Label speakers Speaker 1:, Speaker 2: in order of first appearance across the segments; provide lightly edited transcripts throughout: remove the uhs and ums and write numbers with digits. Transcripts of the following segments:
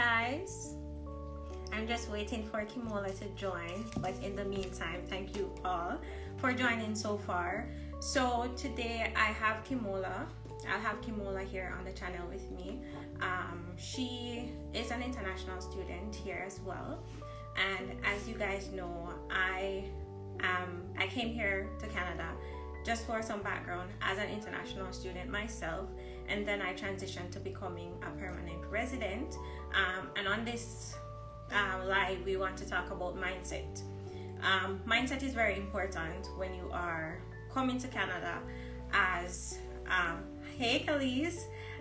Speaker 1: guys. I'm just waiting for Kimola to join, but in the meantime, thank you all for joining so far. So today I have Kimola. I'll have Kimola here on the channel with me. She is an international student here as well, and as you guys know, I came here to Canada just for some background as an international student myself, and then I transitioned to becoming a permanent resident. And on this live, we want to talk about mindset. Mindset is very important when you are coming to Canada as hey Khalees,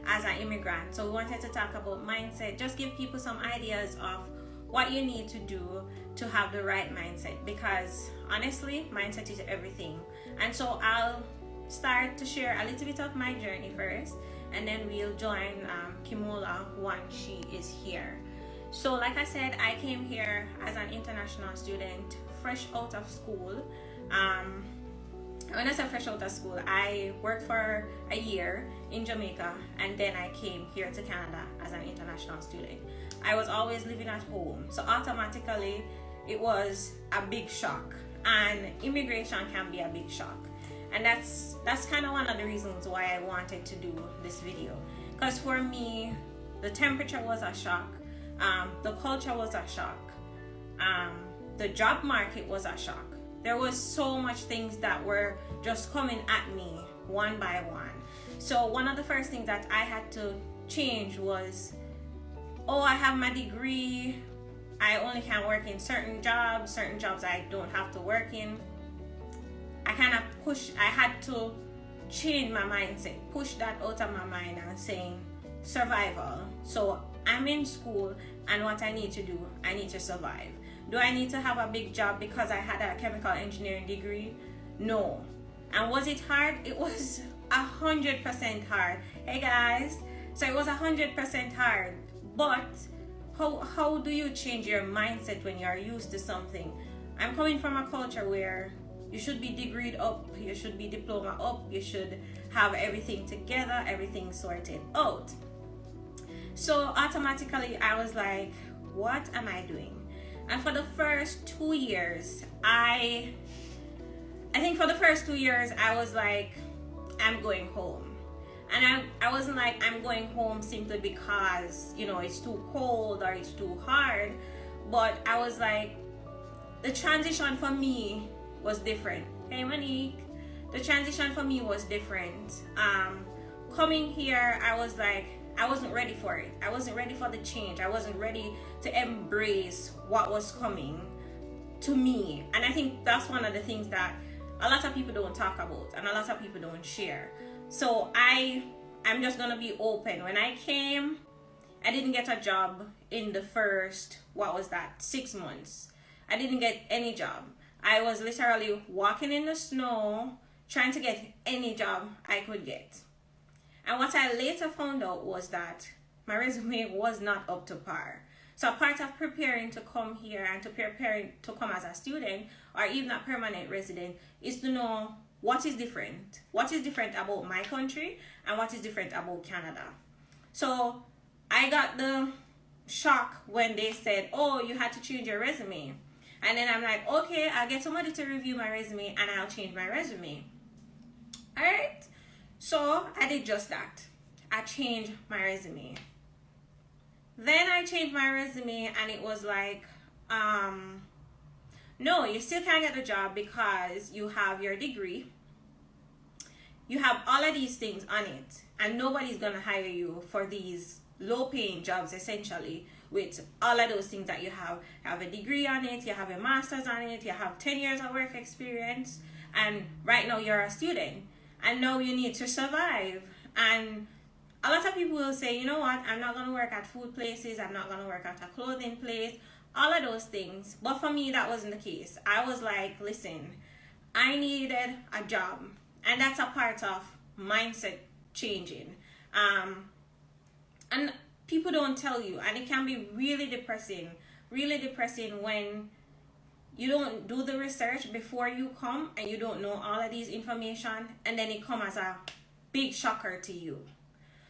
Speaker 1: as an immigrant. So we wanted to talk about mindset, just give people some ideas of what you need to do to have the right mindset, because honestly, mindset is everything. And so I'll start to share a little bit of my journey first, and then we'll join Kimola once she is here. So like I said, I came here as an international student, fresh out of school. When I say fresh out of school, I worked for a year in Jamaica, and then I came here to Canada as an international student. I was always living at home, so automatically it was a big shock, and immigration can be a big shock. And that's kind of one of the reasons why I wanted to do this video, because for me, the temperature was a shock, the culture was a shock, the job market was a shock. There was so much things that were just coming at me one by one. So one of the first things that I had to change was, oh, I have my degree, I only can work in certain jobs I don't have to work in. I had to change my mindset, push that out of my mind and saying survival. So I'm in school, and what I need to do, I need to survive. Do I need to have a big job because I had a chemical engineering degree? No. And was it hard? It was 100% hard. Hey guys, so it was 100% hard. But how do you change your mindset when you are used to something? I'm coming from a culture where you should be degreed up, you should be diploma up, you should have everything together, everything sorted out. So automatically I was like, what am I doing? And for the first 2 years, I think for the first 2 years, I was like, I'm going home. And I wasn't like, I'm going home simply because, you know, it's too cold or it's too hard. But I was like, the transition for me was different. Hey, Monique. The transition for me was different. Coming here, I was like, I wasn't ready for it. I wasn't ready for the change. I wasn't ready to embrace what was coming to me. And I think that's one of the things that a lot of people don't talk about and a lot of people don't share. So I'm just gonna be open. When I came, I didn't get a job in the first, 6 months. I didn't get any job. I was literally walking in the snow, trying to get any job I could get. And what I later found out was that my resume was not up to par. So a part of preparing to come here and to preparing to come as a student or even a permanent resident is to know what is different. What is different about my country and what is different about Canada. So I got the shock when they said, oh, you had to change your resume. And then I'm like, okay, I'll get somebody to review my resume and I'll change my resume. All right. So I did just that. I changed my resume. Then I changed my resume and it was like, no, you still can't get the job because you have your degree. You have all of these things on it, and nobody's gonna hire you for these low paying jobs essentially with all of those things that you have. You have a degree on it, you have a master's on it, you have 10 years of work experience, and right now you're a student. And now you need to survive. And a lot of people will say, you know what, I'm not going to work at food places, I'm not going to work at a clothing place, all of those things. But for me, that wasn't the case. I was like, listen, I needed a job. And that's a part of mindset changing. And people don't tell you. And it can be really depressing when you don't do the research before you come and you don't know all of these information, and then it comes as a big shocker to you.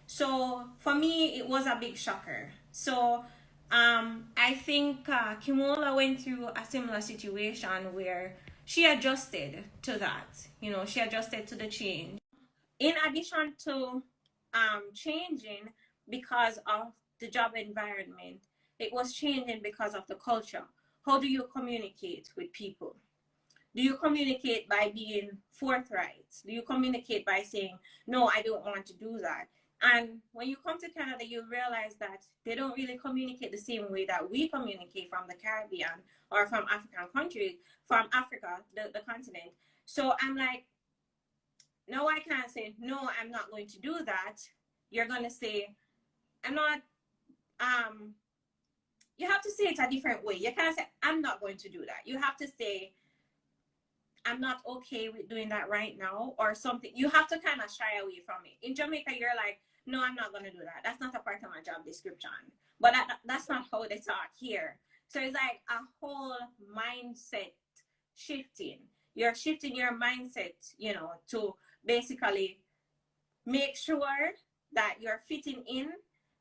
Speaker 1: So for me, it was a big shocker. So I think Kimola went through a similar situation where she adjusted to that. You know, she adjusted to the change. In addition to changing because of the job environment, it was changing because of the culture. How do you communicate with people? Do you communicate by being forthright? Do you communicate by saying, no, I don't want to do that? And when you come to Canada, you realize that they don't really communicate the same way that we communicate from the Caribbean or from African countries, from Africa, the continent. So I'm like, no, I can't say, no, I'm not going to do that. You're going to say, I'm not, you have to say it a different way. You can't say, I'm not going to do that. You have to say, I'm not okay with doing that right now, or something. You have to kind of shy away from it. In Jamaica, you're like, no, I'm not going to do that. That's not a part of my job description. But that's not how they talk here. So it's like a whole mindset shifting. You're shifting your mindset, you know, to basically make sure that you're fitting in,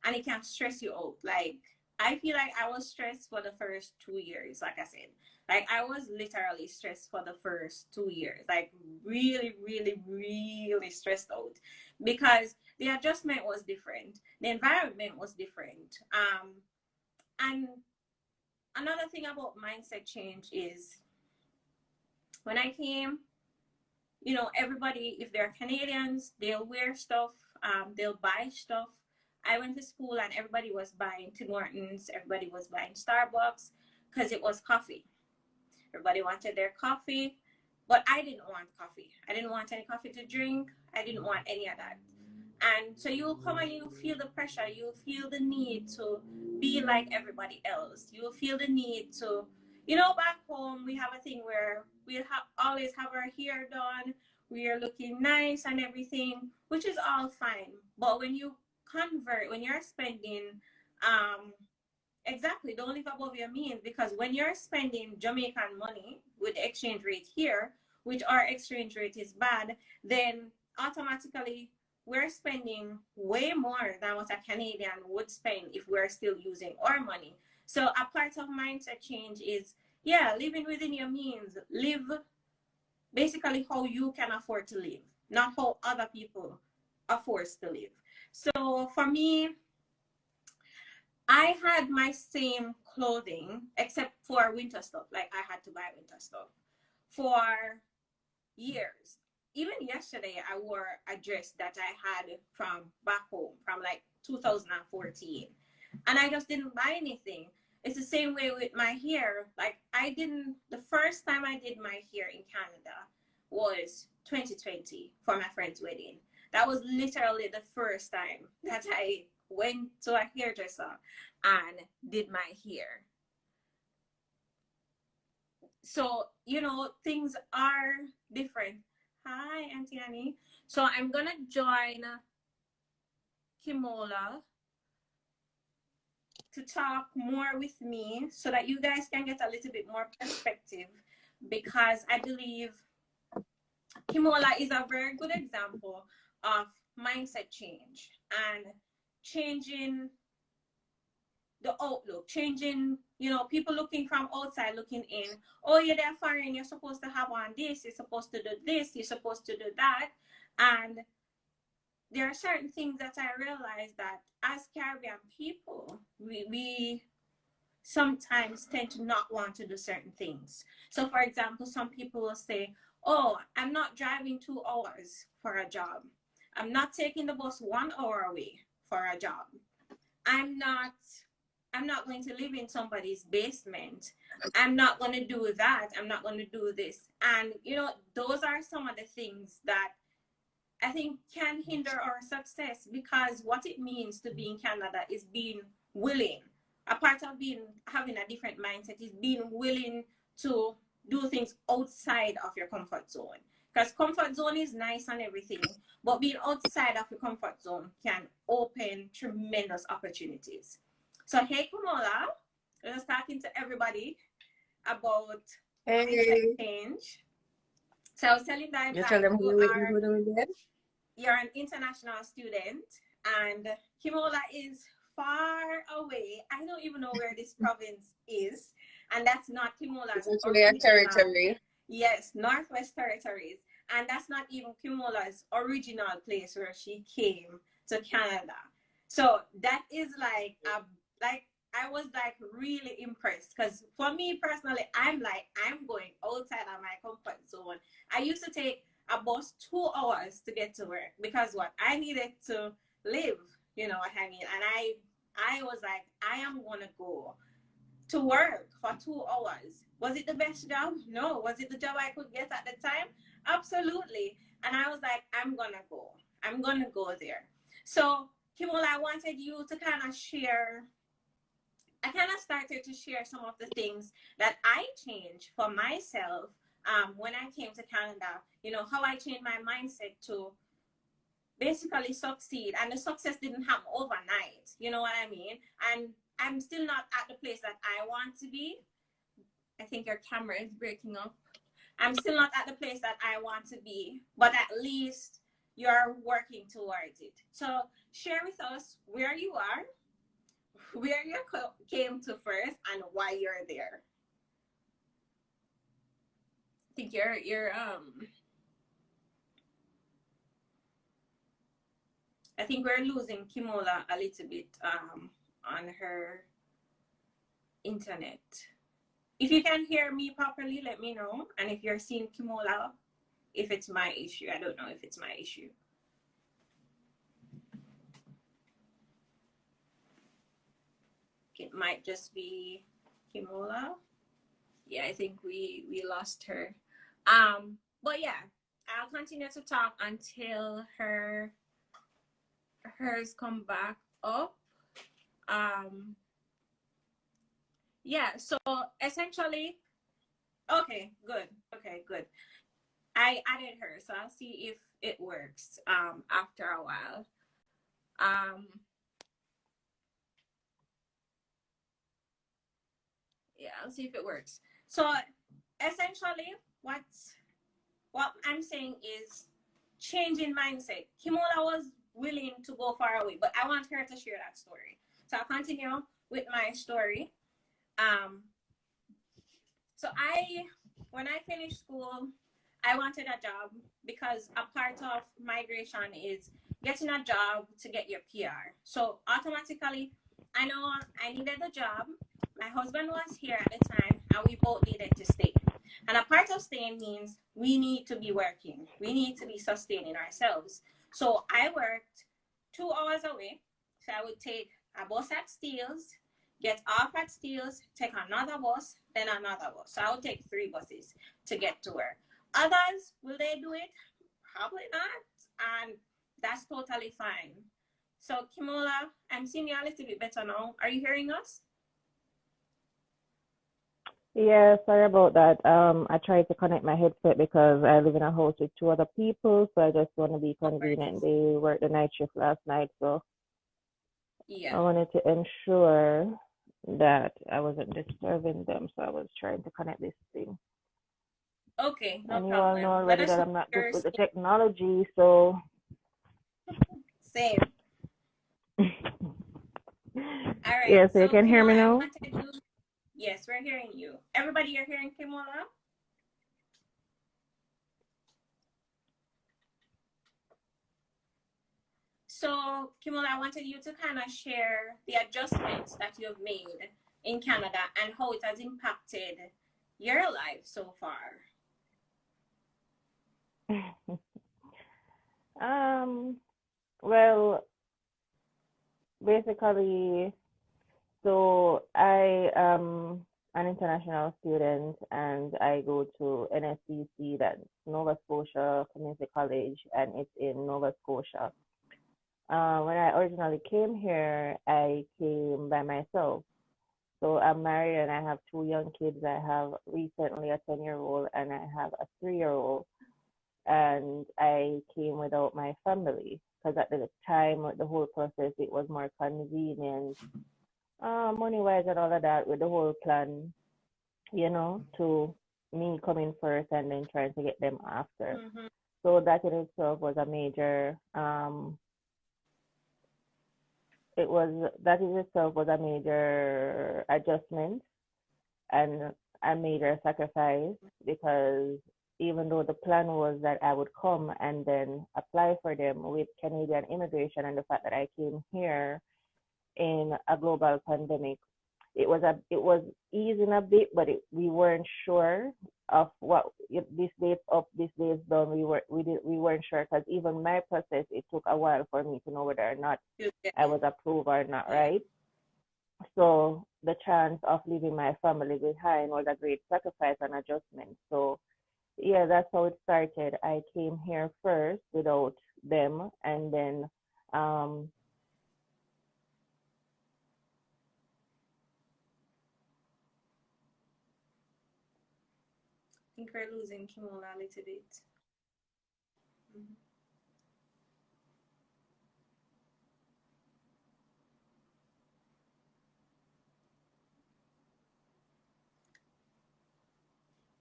Speaker 1: and it can stress you out. Like, I feel like I was stressed for the first 2 years, like I said. Like, I was literally stressed for the first 2 years. Like, really, really, really stressed out. Because the adjustment was different. The environment was different. And another thing about mindset change is, when I came, you know, everybody, if they're Canadians, they'll wear stuff, they'll buy stuff. I went to school and everybody was buying Tim Hortons, everybody was buying Starbucks because it was coffee. Everybody wanted their coffee, but I didn't want coffee. I didn't want any coffee to drink. I didn't want any of that. And so you'll come and you'll feel the pressure. You'll feel the need to be like everybody else. You'll feel the need to, you know, back home, we have a thing where we always have our hair done. We are looking nice and everything, which is all fine. But when you convert, when you're spending, exactly, don't live above your means, because when you're spending Jamaican money with the exchange rate here, which our exchange rate is bad, then automatically we're spending way more than what a Canadian would spend if we're still using our money. So a part of mindset change is, yeah, living within your means. Live basically how you can afford to live, not how other people are forced to live. So for me, I had my same clothing except for winter stuff. Like, I had to buy winter stuff for years. Even yesterday, I wore a dress that I had from back home from like 2014. And I just didn't buy anything. It's the same way with my hair. Like, the first time I did my hair in Canada was 2020 for my friend's wedding. That was literally the first time that I went to a hairdresser and did my hair. So, you know, things are different. Hi, Auntie Annie. So I'm gonna join Kimola to talk more with me so that you guys can get a little bit more perspective, because I believe Kimola is a very good example of mindset change and changing the outlook, changing, you know, people looking from outside looking in. Oh, you're there foreign, you're supposed to have on this, you're supposed to do this, you're supposed to do that. And there are certain things that I realize that as Caribbean people, we sometimes tend to not want to do certain things. So for example, some people will say, oh, I'm not driving 2 hours for a job. I'm not taking the bus 1 hour away for a job. I'm not going to live in somebody's basement. I'm not going to do that. I'm not going to do this. And, you know, those are some of the things that I think can hinder our success, because what it means to be in Canada is being willing. A part of having a different mindset is being willing to do things outside of your comfort zone. Because comfort zone is nice and everything, but being outside of your comfort zone can open tremendous opportunities. So hey, Kimola, we're just talking to everybody about mindset change. So I was telling them that you're an international student, and Kimola is far away. I don't even know where this province is, and that's not Kimola's
Speaker 2: It's actually a
Speaker 1: original.
Speaker 2: territory.
Speaker 1: Yes, Northwest Territories, and that's not even Kimola's original place where she came to Canada. So that is like I was like really impressed because for me personally, I'm going outside of my comfort zone. I used to take a bus 2 hours to get to work because what I needed to live, you know what I mean, and I was like I am gonna go to work for 2 hours. Was it the best job? No. Was it the job I could get at the time? Absolutely. And I was like, I'm gonna go. I'm gonna go there. So, Kimola, I wanted you to kind of share. I kind of started to share some of the things that I changed for myself when I came to Canada. You know, how I changed my mindset to basically succeed. And the success didn't happen overnight. You know what I mean? And I'm still not at the place that I want to be. I think your camera is breaking up. I'm still not at the place that I want to be, but at least you're working towards it. So share with us where you are, where you came to first, and why you're there. I think you're I think we're losing Kimola a little bit on her internet. If you can hear me properly, let me know. And if you're seeing Kimola, if it's my issue, I don't know if it's my issue. It might just be Kimola. Yeah, I think we lost her. But yeah, I'll continue to talk until hers come back up. Yeah, so essentially, okay, good. Okay, good. I added her, so I'll see if it works after a while. Yeah, I'll see if it works. So essentially, what I'm saying is changing mindset. Kimola was willing to go far away, but I want her to share that story. So I'll continue with my story. So when I finished school, I wanted a job because a part of migration is getting a job to get your PR. So automatically, I know I needed a job. My husband was here at the time, and we both needed to stay. And a part of staying means we need to be working. We need to be sustaining ourselves. So I worked 2 hours away. So I would take a bus at Steeles, get off at Steeles, take another bus, then another bus. So I would take 3 buses to get to work. Others, will they do it? Probably not. And that's totally fine. So Kimola, I'm seeing you a little bit better now. Are you hearing us?
Speaker 3: Yeah, sorry about that. I tried to connect my headset because I live in a house with 2 other people, so I just want to be convenient. They worked the night shift last night, so
Speaker 1: yeah,
Speaker 3: I wanted to ensure that I wasn't disturbing them, so I was trying to connect this thing.
Speaker 1: okay, no
Speaker 3: And you all
Speaker 1: problem.
Speaker 3: know
Speaker 1: Let
Speaker 3: already
Speaker 1: us
Speaker 3: that
Speaker 1: know
Speaker 3: I'm not good
Speaker 1: yours.
Speaker 3: with the technology, so
Speaker 1: Same. All right.
Speaker 3: yeah, so you
Speaker 1: So
Speaker 3: can hear
Speaker 1: Kimola,
Speaker 3: me
Speaker 1: I
Speaker 3: now?
Speaker 1: wanted you. Yes, we're hearing you. Everybody, you're hearing Kimola? So, Kimola, I wanted you to kind of share the adjustments that you've made in Canada and how it has impacted your life so far.
Speaker 3: Um, well, basically, so I am an international student and I go to NSCC, that's Nova Scotia Community College, and it's in Nova Scotia. When I originally came here, I came by myself. So I'm married and I have 2 young kids. I have recently a 10-year-old and I have a 3-year-old. And I came without my family because at the time, with the whole process, it was more convenient, money wise and all of that, with the whole plan, to me coming first and then trying to get them after.
Speaker 1: Mm-hmm.
Speaker 3: So that in itself was a major that in itself was a major adjustment and a major sacrifice because even though the plan was that I would come and then apply for them with Canadian immigration and the fact that I came here in a global pandemic, it was easing a bit, but we weren't sure of what if this date's up, this date's done. We weren't sure because even my process it took a while for me to know whether or not
Speaker 1: You get
Speaker 3: I
Speaker 1: it.
Speaker 3: was approved or not,
Speaker 1: Yeah.
Speaker 3: right? So the chance of leaving my family behind was a great sacrifice and adjustment. So yeah, that's how it started. I came here first without them, and then um,
Speaker 1: I think we're losing Kimola a little bit. Mhm.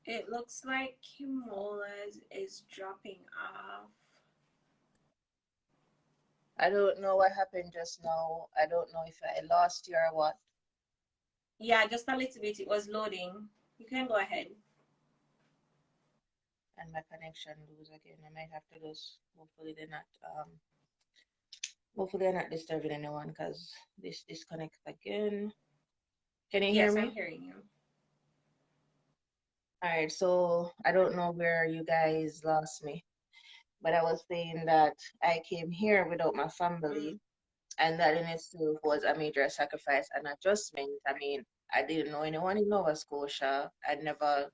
Speaker 1: It looks like Kimola's is dropping off.
Speaker 2: I don't know what happened just now. I don't know if I lost you or what.
Speaker 1: Yeah, just a little bit. It was loading. You can go ahead.
Speaker 2: And my connection lose again. I might have to lose. Hopefully they're not disturbing anyone because this disconnects again. Can you hear
Speaker 1: Yes, I'm
Speaker 2: me?
Speaker 1: hearing you.
Speaker 2: All right, so I don't know where you guys lost me, but I was saying that I came here without my
Speaker 1: Mm.
Speaker 2: family, and that in itself was a major sacrifice and adjustment. I mean, I didn't know anyone in Nova Scotia. I'd never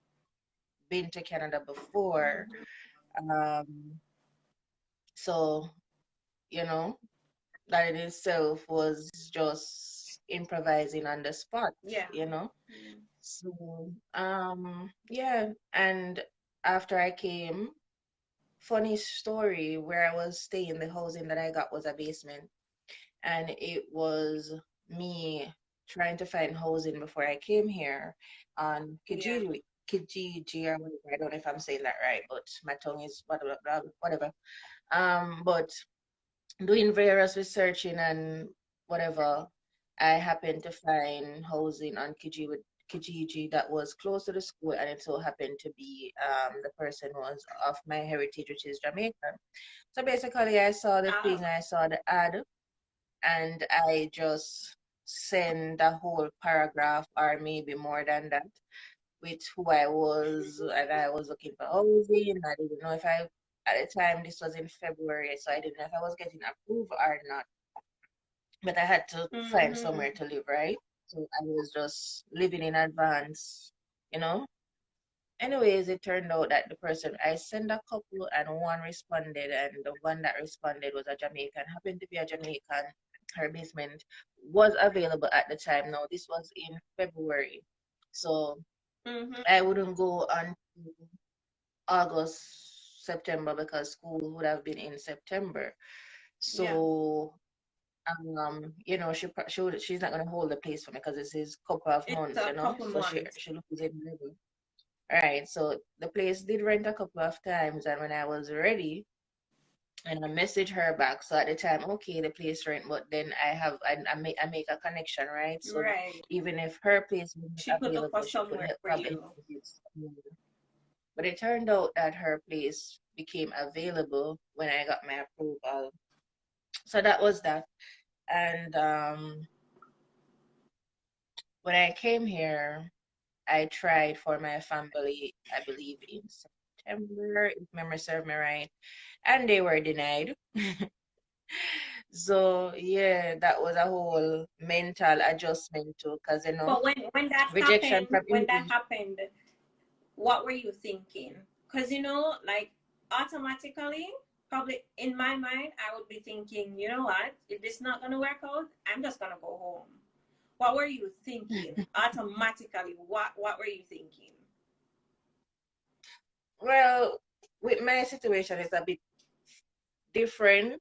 Speaker 2: been to Canada before.
Speaker 1: Mm-hmm.
Speaker 2: Um, so, you know, that in itself was just improvising on the spot,
Speaker 1: Yeah.
Speaker 2: you know.
Speaker 1: Mm.
Speaker 2: So, yeah, and after I came, funny story, where I was staying, the housing that I got was a basement, and it was me trying to find housing before I came here on
Speaker 1: Yeah.
Speaker 2: Kijiji or whatever. I don't know if I'm saying that right, but my tongue is whatever. But doing various researching and whatever, I happened to find housing on Kijiji that was close to the school, and it so happened to be the person was of my heritage, which is Jamaican. So basically, I saw the
Speaker 1: Oh.
Speaker 2: thing, I saw the ad, and I just send a whole paragraph or maybe more than that with who I was, and I was looking for housing. I didn't know if I, at the time, this was in February, so I didn't know if I was getting approved or not. But I had to find somewhere
Speaker 1: Mm-hmm.
Speaker 2: to live, right? So I was just living in advance, you know? Anyways, it turned out that the person I sent a couple and one responded, and the one that responded was a Jamaican, happened to be a Jamaican. Her basement was available at the time. Now, this was in February. So
Speaker 1: Mm-hmm.
Speaker 2: I wouldn't go on August, September because school would have been in September.
Speaker 1: Yeah.
Speaker 2: So, she's not gonna hold the place for me because this is couple of
Speaker 1: It's
Speaker 2: months,
Speaker 1: a couple
Speaker 2: So
Speaker 1: months.
Speaker 2: she loses it. All right. So the place did rent a couple of times, and when I was ready, and I messaged her back. So at the time, okay, the place rent, but then I make a connection, right? So
Speaker 1: Right.
Speaker 2: even if her place wasn't
Speaker 1: She could look for
Speaker 2: available, she could
Speaker 1: somewhere
Speaker 2: help
Speaker 1: for
Speaker 2: probably
Speaker 1: you.
Speaker 2: help me get somewhere. But it turned out that her place became available when I got my approval. So that was that. And when I came here, I tried for my family, I believe in September, if memory serves me right, and they were denied. So yeah, that was a whole mental adjustment too, because
Speaker 1: But
Speaker 2: rejection from
Speaker 1: when that
Speaker 2: immigration.
Speaker 1: happened, what were you thinking? Because like automatically, probably in my mind, I would be thinking, you know what? If this is not gonna work out, I'm just gonna go home. What were you thinking? Automatically, what were you thinking?
Speaker 2: Well, with my situation, it's a bit different.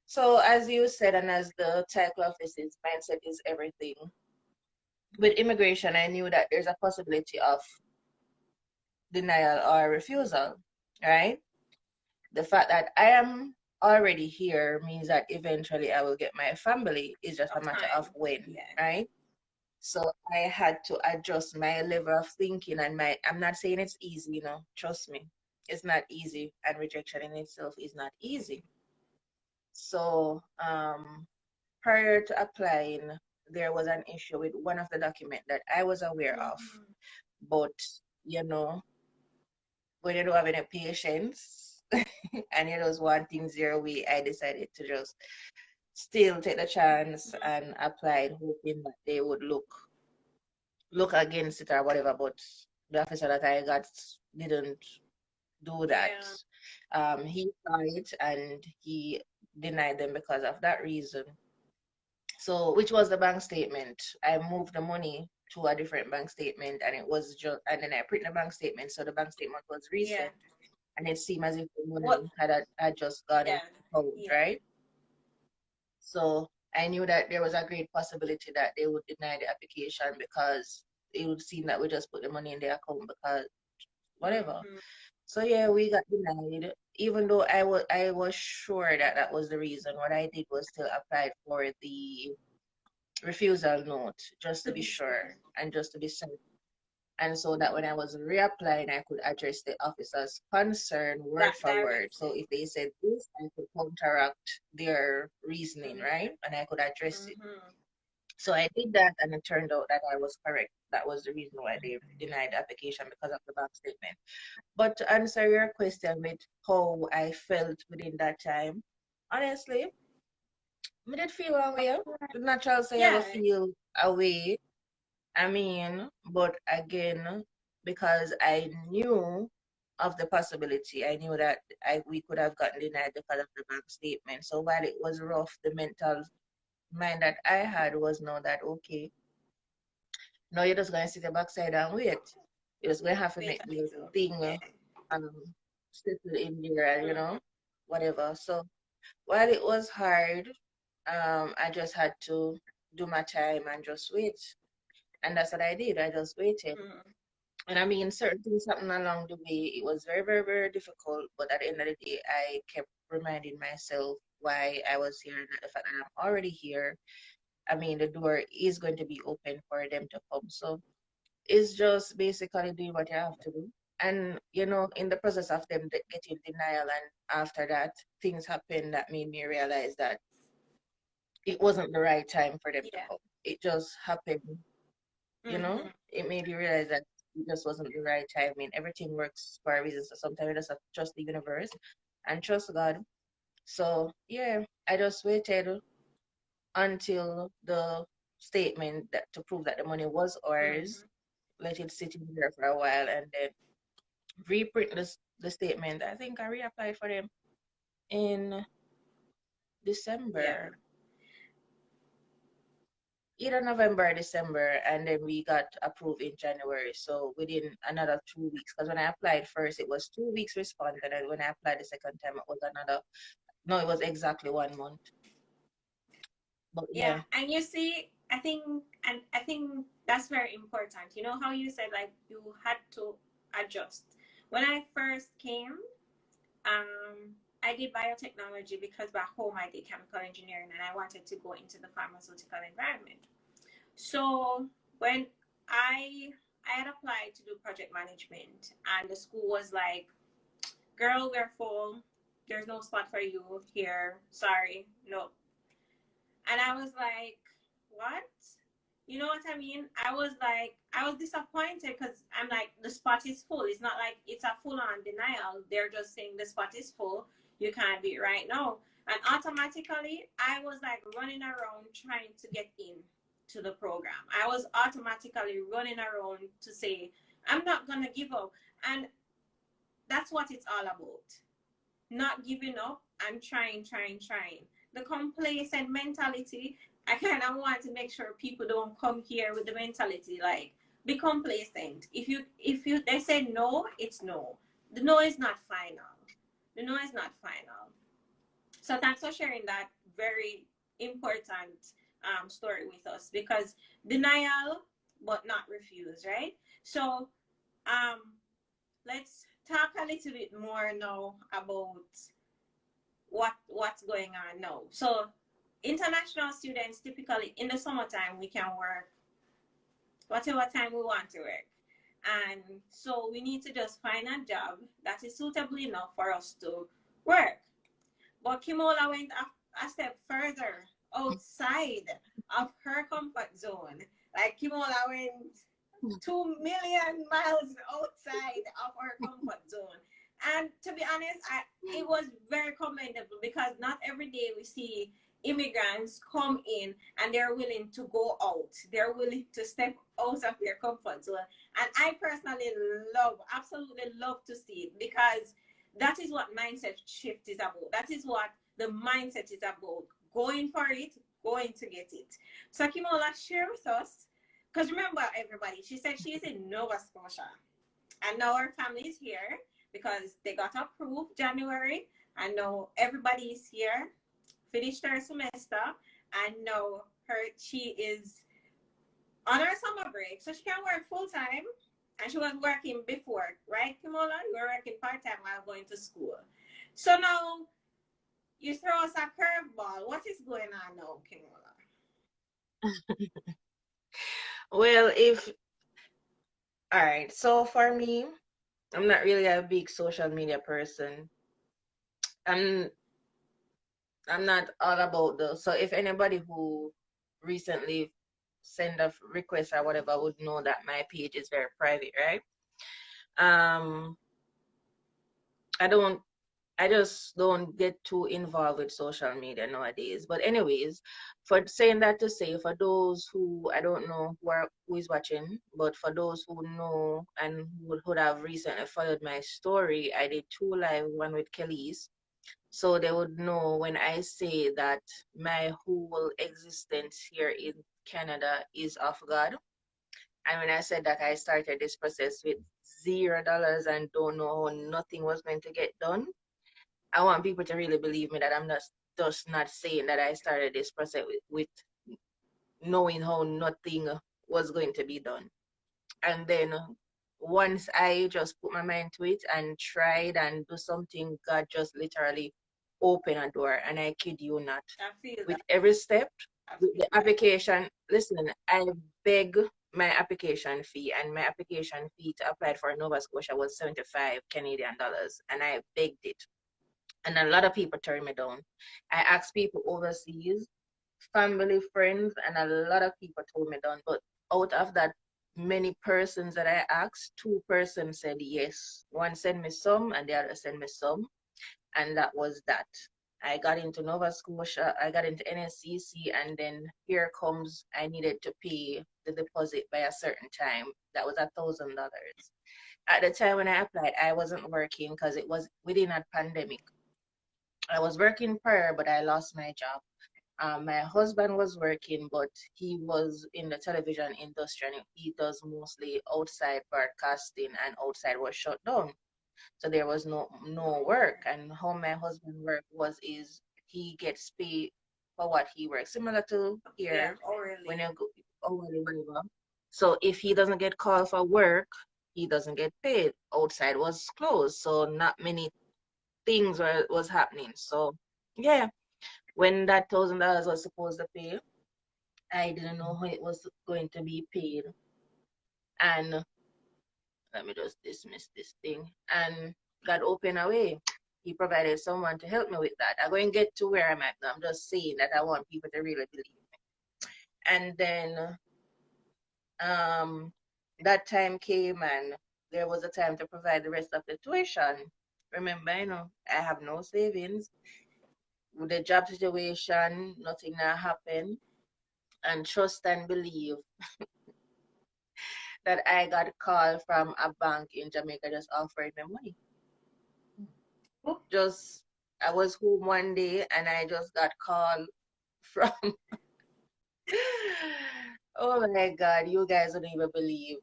Speaker 2: So as you said, and as the title of this is, mindset is everything. With immigration, I knew that there's a possibility of denial or refusal, right? The fact that I am already here means that eventually I will get my family. It's just a
Speaker 1: Of
Speaker 2: matter
Speaker 1: time.
Speaker 2: of when,
Speaker 1: Yeah.
Speaker 2: right? So I had to adjust my level of thinking and I'm not saying it's easy, trust me. It's not easy, and rejection in itself is not easy. So prior to applying, there was an issue with one of the documents that I was aware of.
Speaker 1: Mm-hmm.
Speaker 2: But, you know, when you don't have any patience and you just want things your way, I decided to just still take the chance and apply, hoping that they would look against it or whatever. But the officer that I got didn't do that.
Speaker 1: Yeah.
Speaker 2: He saw it and he denied them because of that reason. So, which was the bank statement? I moved the money to a different bank statement, and it was just, and then I print the bank statement, so the bank statement was
Speaker 1: Yeah.
Speaker 2: reset, and it seemed as if the
Speaker 1: What?
Speaker 2: money had just gone
Speaker 1: Yeah.
Speaker 2: into the account,
Speaker 1: Yeah.
Speaker 2: right? So I knew that there was a great possibility that they would deny the application because it would seem that we just put the money in the account because whatever.
Speaker 1: Mm-hmm.
Speaker 2: So yeah, we got denied. Even though I was sure that that was the reason, what I did was still apply for the refusal note just to
Speaker 1: To
Speaker 2: be
Speaker 1: be
Speaker 2: sure
Speaker 1: sure.
Speaker 2: and just to be certain. And so that when I was reapplying, I could address the officer's concern word
Speaker 1: That
Speaker 2: for word. So
Speaker 1: directly.
Speaker 2: if they said this, I could counteract their reasoning, right? And I could address it.
Speaker 1: Mm-hmm.
Speaker 2: So I did that, and it turned out that I was correct. That was the reason why they denied the application because of the bank statement. But to answer your question with how I felt within that time, honestly, I did feel a way. The natural say I go
Speaker 1: Yeah.
Speaker 2: feel a way. I mean, but again, because I knew of the possibility, I knew that we could have gotten denied because of the bank statement. So while it was rough, the mental mind that I had was know that okay, no, you're just gonna sit the backside and wait. You're just gonna have to
Speaker 1: Wait
Speaker 2: make
Speaker 1: a
Speaker 2: the
Speaker 1: little.
Speaker 2: thing
Speaker 1: Yeah.
Speaker 2: um settle in there,
Speaker 1: Mm-hmm.
Speaker 2: whatever. So while it was hard, I just had to do my time and just wait. And that's what I did. I just waited.
Speaker 1: Mm-hmm.
Speaker 2: And I mean, certain things happened along the way. It was very, very, very difficult. But at the end of the day, I kept reminding myself why I was here and the fact that I'm already here. I mean, the door is going to be open for them to come. So it's just basically doing what you have to do. And, in the process of them getting denial, and after that, things happened that made me realize that it wasn't the right time for them to
Speaker 1: Yeah.
Speaker 2: come. It just happened,
Speaker 1: Mm-hmm.
Speaker 2: it made you realize that it just wasn't the right time. I mean, everything works for a reason. So sometimes you just have to trust the universe and trust God. So yeah, I just waited until the statement that to prove that the money was ours,
Speaker 1: Mm-hmm.
Speaker 2: let it sit in there for a while, and then reprint the statement. I think I reapplied for them in
Speaker 1: Yeah.
Speaker 2: December, either November or December, and then we got approved in January. So within another 2 weeks, because when I applied first, it was 2 weeks responded, and when I applied the second time, it was another. No, it was exactly 1 month. But
Speaker 1: Yeah.
Speaker 2: yeah,
Speaker 1: And you see, I think that's very important. You know how you said like you had to adjust. When I first came, I did biotechnology because back home I did chemical engineering and I wanted to go into the pharmaceutical environment. So when I I had applied to do project management and the school was like, "Girl, we're full. There's no spot for you here. Sorry, no." And I was like, "What?" You know what I mean? I was disappointed because I'm like, the spot is full. It's not like it's a full on denial. They're just saying the spot is full. You can't be right now. And automatically, I was like running around trying to get in to the program. I was automatically running around to say, I'm not going to give up. And that's what it's all about. Not giving up and trying. The complacent mentality, I kind of want to make sure people don't come here with the mentality like be complacent. If you they say no, it's no. The no is not final. The no is not final. So thanks for sharing that very important story with us because denial but not refuse, right? So um let's talk a little bit more now about what's going on now. So international students typically in the summertime we can work whatever time we want to work. And so we need to just find a job that is suitable enough for us to work. But Kimola went a step further outside of her comfort zone. Like Kimola went 2 million miles outside of her comfort zone. And to be honest, it was very commendable because not every day we see immigrants come in and they're willing to go out. They're willing to step out of their comfort zone. And I personally absolutely love to see it because that is what mindset shift is about. That is what the mindset is about. Going for it, going to get it. So Kimola, share with us because remember, everybody, she said she's in Nova Scotia. And now her family is here because they got approved January. And now everybody is here, finished her semester. And now she is on her summer break. So she can work full time. And she was working before, right, Kimola? You were working part time while going to school. So now you throw us a curveball. What is going on now, Kimola?
Speaker 2: Well, all right, so for me, I'm not really a big social media person. I'm I'm not all about those. So if anybody who recently send a request or whatever would know that my page is very private, right? Um, I don't I just don't get too involved with social media nowadays. But anyways, for saying that to say, for those who I don't know who is watching, but for those who know and would have recently followed my story, I did two live, one with Kelly's. So they would know when I say that my whole existence here in Canada is of God. And when I said that I started this process with $0 and don't know how nothing was going to get done, I want people to really believe me that I'm not just not saying that I started this process with knowing how nothing was going to be done. And then once I just put my mind to it and tried and do something, God just literally opened a door. And I kid you not.
Speaker 1: I feel
Speaker 2: With
Speaker 1: that.
Speaker 2: every step,
Speaker 1: I
Speaker 2: with
Speaker 1: feel
Speaker 2: the
Speaker 1: that.
Speaker 2: application, listen, I beg my application fee, and my application fee to apply for Nova Scotia was 75 Canadian dollars, and I begged it. And a lot of people turned me down. I asked people overseas, family, friends, and a lot of people told me down. But out of that many persons that I asked, two persons said yes. One sent me some, and the other sent me some, and that was that. I got into Nova Scotia, I got into NSCC, and then here comes I needed to pay the deposit by a certain time. That was $1,000. At the time when I applied, I wasn't working because it was within a pandemic. I was working prior, but I lost my job. My husband was working, but he was in the television industry and he does mostly outside broadcasting, and outside was shut down. So there was no work. And how my husband work is he gets paid for what he works, similar to
Speaker 1: Yeah,
Speaker 2: here when
Speaker 1: orally.
Speaker 2: you go hourly, whatever. So if he doesn't get called for work, he doesn't get paid. Outside was closed, so not many things was happening. So yeah, when that $1,000 was supposed to pay, I didn't know how it was going to be paid. And let me just dismiss this thing. And God opened a way. He provided someone to help me with that. I'm going to get to where I'm at now. I'm just saying that I want people to really believe me. And then that time came, and there was a time to provide the rest of the tuition. Remember, I have no savings. With the job situation, nothing now happened. And trust and believe that I got a call from a bank in Jamaica just offering me money.
Speaker 1: Oh,
Speaker 2: Just I was home one day and I just got called from oh my God, you guys don't even believe.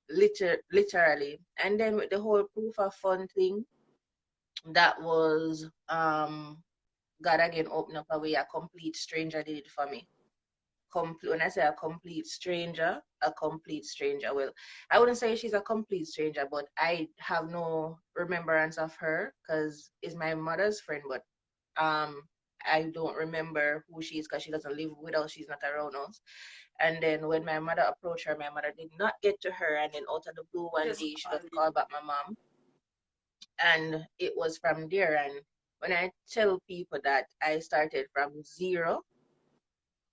Speaker 2: Literally. And then with the whole proof of fund thing, that was God again opened up a way. A complete stranger did it for me. When I say a complete stranger. Well, I wouldn't say she's a complete stranger, but I have no remembrance of her because it's my mother's friend, but I don't remember who she is because she doesn't live with us. She's not around us. And then when my mother approached her, my mother did not get to her. And then out of the blue one
Speaker 1: Just
Speaker 2: day, she
Speaker 1: call
Speaker 2: just
Speaker 1: you.
Speaker 2: called back my mom. And it was from there. And when I tell people that I started from zero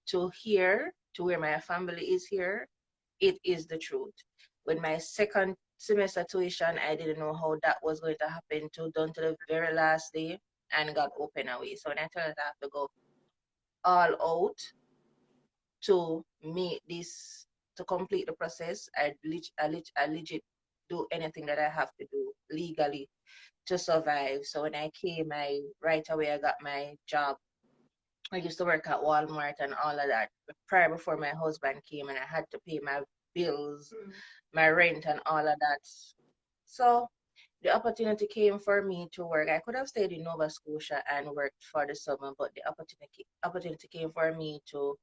Speaker 2: to here, to where my family is here, it is the truth. With my second semester tuition, I didn't know how that was going to happen to down to the very last day and got open away. So when I tell you that I have to go all out to make this, to complete the process, I legit do anything that I have to do legally to survive. So when I came, I right away I got my job. I used to work at Walmart and all of that prior before my husband came, and I had to pay my bills,
Speaker 1: Mm.
Speaker 2: my rent, and all of that. So the opportunity came for me to work. I could have stayed in Nova Scotia and worked for the summer, but the opportunity came for me to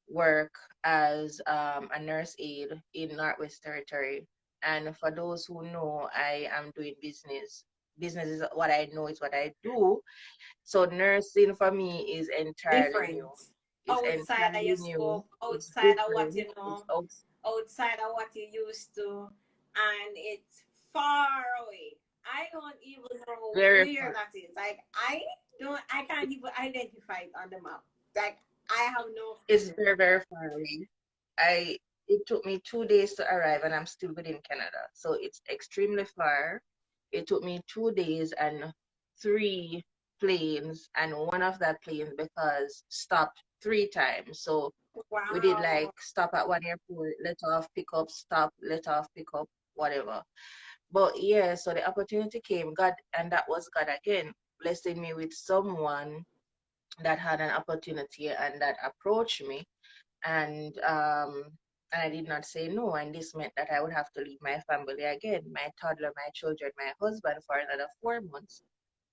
Speaker 2: work as a nurse aide in Northwest Territory. And for those who know, I am doing business. Business is what I know, is what I do. So nursing for me is entirely new.
Speaker 1: Different.
Speaker 2: It's
Speaker 1: Outside of your
Speaker 2: entirely new.
Speaker 1: scope,
Speaker 2: It's
Speaker 1: outside of what
Speaker 2: different.
Speaker 1: you
Speaker 2: It's
Speaker 1: know,
Speaker 2: out.
Speaker 1: outside of what you used to, and it's far away. I don't even know
Speaker 2: Very
Speaker 1: where
Speaker 2: far.
Speaker 1: that is. Like I can't even identify it on the map. Like I have no
Speaker 2: It's
Speaker 1: clue.
Speaker 2: very, very far away. I It took me 2 days to arrive and I'm still within Canada. So it's extremely far. It took me 2 days and three planes, and one of that plane because stopped 3 times. So we did
Speaker 1: Wow.
Speaker 2: like stop at one airport, let off, pick up, stop, let off, pick up, whatever. But yeah, so the opportunity came, God, and that was God again, blessing me with someone that had an opportunity and that approached me, and I did not say no, and this meant that I would have to leave my family again, my toddler, my children, my husband, for another 4 months.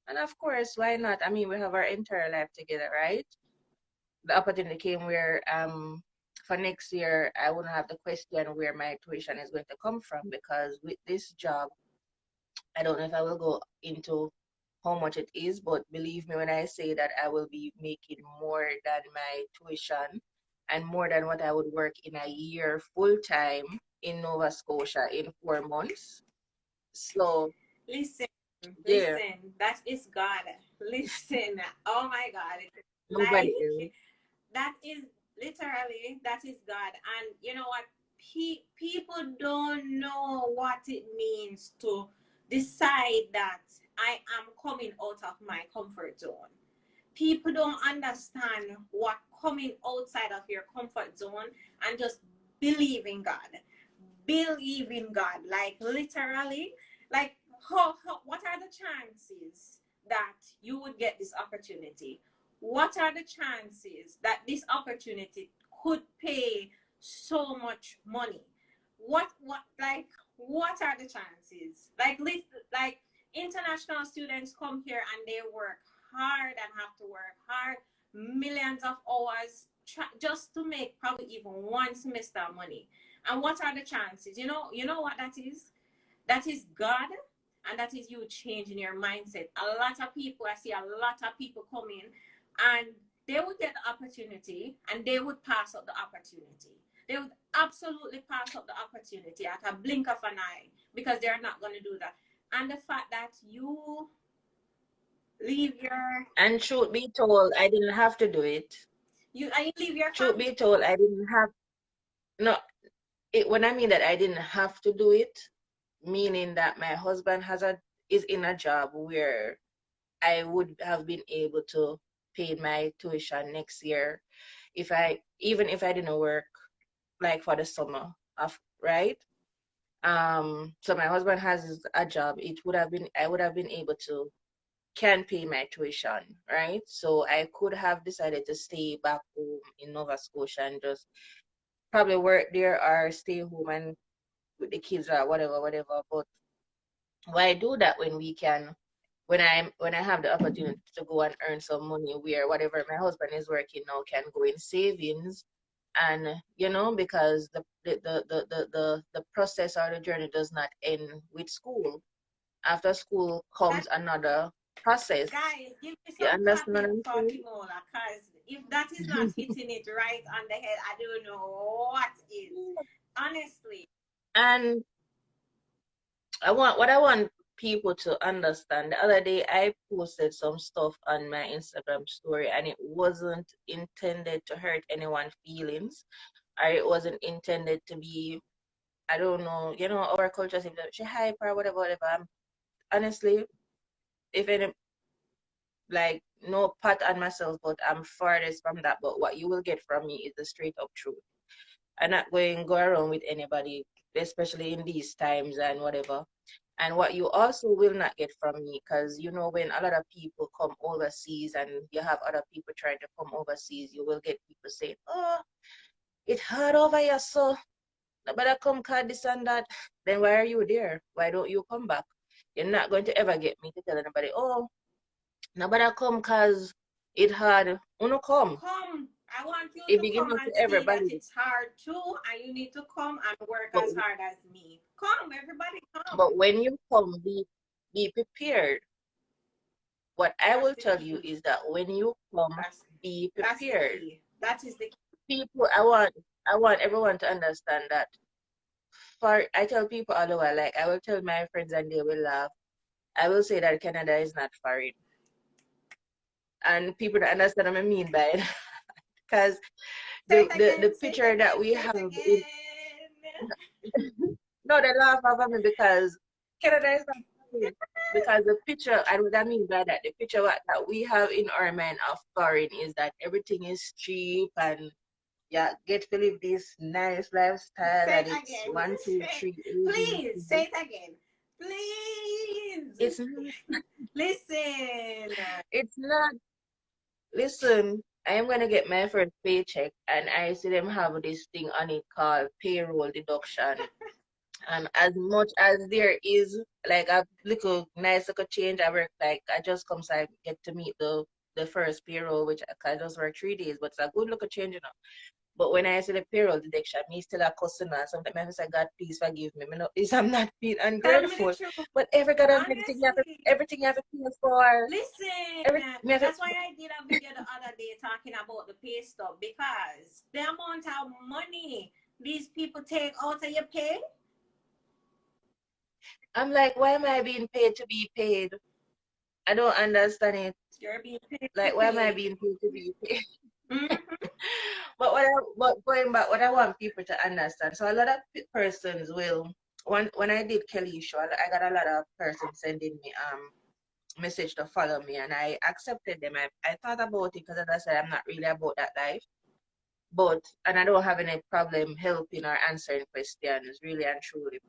Speaker 2: And of course, why not? I mean, we have our entire life together, right? The opportunity came where for next year I wouldn't have the question where my tuition is going to come from, because with this job, I don't know if I will go into how much it is, but believe me when I say that I will be making more than my tuition and more than what I would work in a year full time in Nova Scotia in 4 months. So
Speaker 1: Listen,
Speaker 2: yeah,
Speaker 1: listen. That is God. Listen. Oh my God.
Speaker 2: nobody
Speaker 1: Like
Speaker 2: else.
Speaker 1: that is literally that is God. And you know what? People don't know what it means to decide that I am coming out of my comfort zone. People don't understand what coming outside of your comfort zone and just believe in God. Believe in God. Like literally, like what are the chances that you would get this opportunity? What are the chances that this opportunity could pay so much money? What are the chances? Like international students come here and they work hard and have to work hard millions of hours just to make probably even one semester money. And what are the chances? You know what that is? That is God, and that is you changing your mindset. A lot of people, I see a lot of people come in and they would get the opportunity and they would pass up the opportunity. They would absolutely pass up the opportunity at a blink of an eye because they're not going to do that. And the fact that you leave your
Speaker 2: And truth be told, I didn't have to do it.
Speaker 1: you leave your
Speaker 2: Truth
Speaker 1: family.
Speaker 2: be told, I didn't have no when I mean that I didn't have to do it, meaning that my husband is in a job where I would have been able to pay my tuition next year even if I didn't work like for the summer of right. So my husband has a job. I would have been able to can pay my tuition, right? So I could have decided to stay back home in Nova Scotia and just probably work there or stay home and with the kids or whatever, whatever. But why do that when we can when I have the opportunity to go and earn some money where whatever my husband is working now can go in savings, and because the process or the journey does not end with school. After school
Speaker 1: That
Speaker 2: comes another. process.
Speaker 1: Guys, give me
Speaker 2: You
Speaker 1: some
Speaker 2: understand what
Speaker 1: clapping
Speaker 2: I'm
Speaker 1: for
Speaker 2: saying?
Speaker 1: Kimola, because if that is not hitting it right on the head, I don't know what is. Honestly.
Speaker 2: And what I want people to understand. The other day I posted some stuff on my Instagram story and it wasn't intended to hurt anyone's feelings, or it wasn't intended to be, I don't know, our culture seems to she hype or whatever, whatever. Honestly, if any, like, no pat on myself, but I'm farthest from that. But what you will get from me is the straight up truth. I'm not going to go around with anybody, especially in these times and whatever. And what you also will not get from me, because when a lot of people come overseas and you have other people trying to come overseas, you will get people saying, "Oh, it's hard over here, so nobody come card this and that." Then why are you there? Why don't you come back? You're not going to ever get me to tell anybody, "Oh, nobody come because it hard." Uno come.
Speaker 1: Come. I want you
Speaker 2: It
Speaker 1: to
Speaker 2: begins
Speaker 1: come
Speaker 2: to
Speaker 1: and see that
Speaker 2: everybody.
Speaker 1: it's hard too, and you need to come and work
Speaker 2: But
Speaker 1: as hard as me. Come, everybody, come.
Speaker 2: but when you come, be prepared. What I
Speaker 1: That's
Speaker 2: will
Speaker 1: the
Speaker 2: tell you
Speaker 1: key.
Speaker 2: is that when you come, be
Speaker 1: That's the
Speaker 2: prepared.
Speaker 1: key. That is the key.
Speaker 2: People, I want everyone to understand that. For I tell people all the while, like I will tell my friends and they will laugh. I will say that Canada is not foreign, and people don't understand what I mean by it, because
Speaker 1: Say
Speaker 2: the,
Speaker 1: it
Speaker 2: the
Speaker 1: again,
Speaker 2: the
Speaker 1: say
Speaker 2: picture
Speaker 1: it
Speaker 2: that
Speaker 1: again,
Speaker 2: we
Speaker 1: say
Speaker 2: have
Speaker 1: it
Speaker 2: in
Speaker 1: again.
Speaker 2: no, they laugh at me because Canada is not foreign. Because the picture, and what I mean by that, the picture that we have in our mind of foreign is that everything is cheap and yeah, get to live this nice lifestyle
Speaker 1: Say it
Speaker 2: and it's
Speaker 1: again.
Speaker 2: one, two, three,
Speaker 1: Please, say
Speaker 2: ABC.
Speaker 1: it again. Please.
Speaker 2: It's not,
Speaker 1: Listen.
Speaker 2: it's not. Listen, I am gonna get my first paycheck and I see them have this thing on it called payroll deduction. And as much as there is like a little nice little change, I work like I just come so I get to meet the first payroll, which I just work 3 days, but it's a good little change, But when I see the payroll deduction, me still a customer. Sometimes I say, God, please forgive me. Me no, is I'm not being
Speaker 1: Tell me the
Speaker 2: ungrateful.
Speaker 1: truth.
Speaker 2: But everything you have to,
Speaker 1: Honestly.
Speaker 2: everything you have to pay for.
Speaker 1: Listen,
Speaker 2: Me have to,
Speaker 1: that's why I did a video the other day talking about the pay stub, because the amount of money these people take out of your pay.
Speaker 2: I'm like, why am I being paid to be paid? I don't understand it.
Speaker 1: You're being paid to
Speaker 2: Like, why am I
Speaker 1: pay.
Speaker 2: being paid to be paid?
Speaker 1: Mm-hmm.
Speaker 2: But going back, what I want people to understand. So a lot of persons will. When I did Kelly show, I got a lot of persons sending me message to follow me, and I accepted them. I thought about it because, as I said, I'm not really about that life. And I don't have any problem helping or answering questions, really and truly.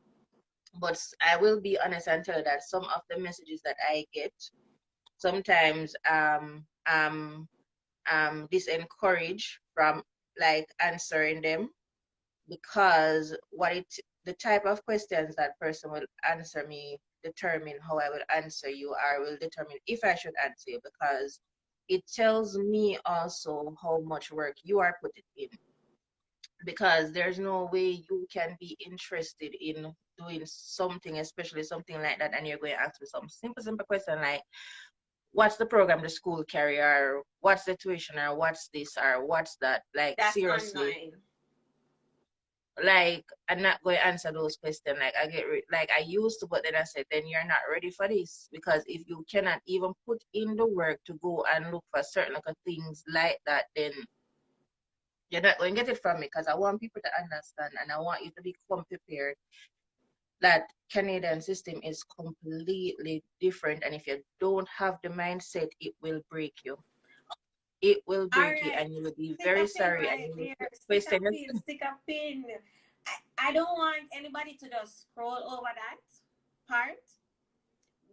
Speaker 2: But I will be honest and tell you that some of the messages that I get sometimes disencouraged from like answering them, because the type of questions that person will answer me determine how I will answer you, or will determine if I should answer you, because it tells me also how much work you are putting in, because there's no way you can be interested in doing something, especially something like that, and you're going to ask me some simple question like, what's the program the school carry, or what's the tuition, or what's this, or what's that? Like,
Speaker 1: That's
Speaker 2: seriously,
Speaker 1: online.
Speaker 2: like, I'm not going to answer those questions. Like, like I used to, but then I said, then you're not ready for this, because if you cannot even put in the work to go and look for certain like things like that, then you're not going to get it from me, because I want people to understand and I want you to become prepared that Canadian system is completely different, and if you don't have the mindset, it will break you. It will
Speaker 1: All
Speaker 2: break you,
Speaker 1: right.
Speaker 2: and you will be
Speaker 1: Stick a
Speaker 2: very
Speaker 1: pin
Speaker 2: sorry, and
Speaker 1: right
Speaker 2: you
Speaker 1: there.
Speaker 2: will
Speaker 1: Stick a
Speaker 2: question it.
Speaker 1: pin. Stick a pin. I don't want anybody to just scroll over that part,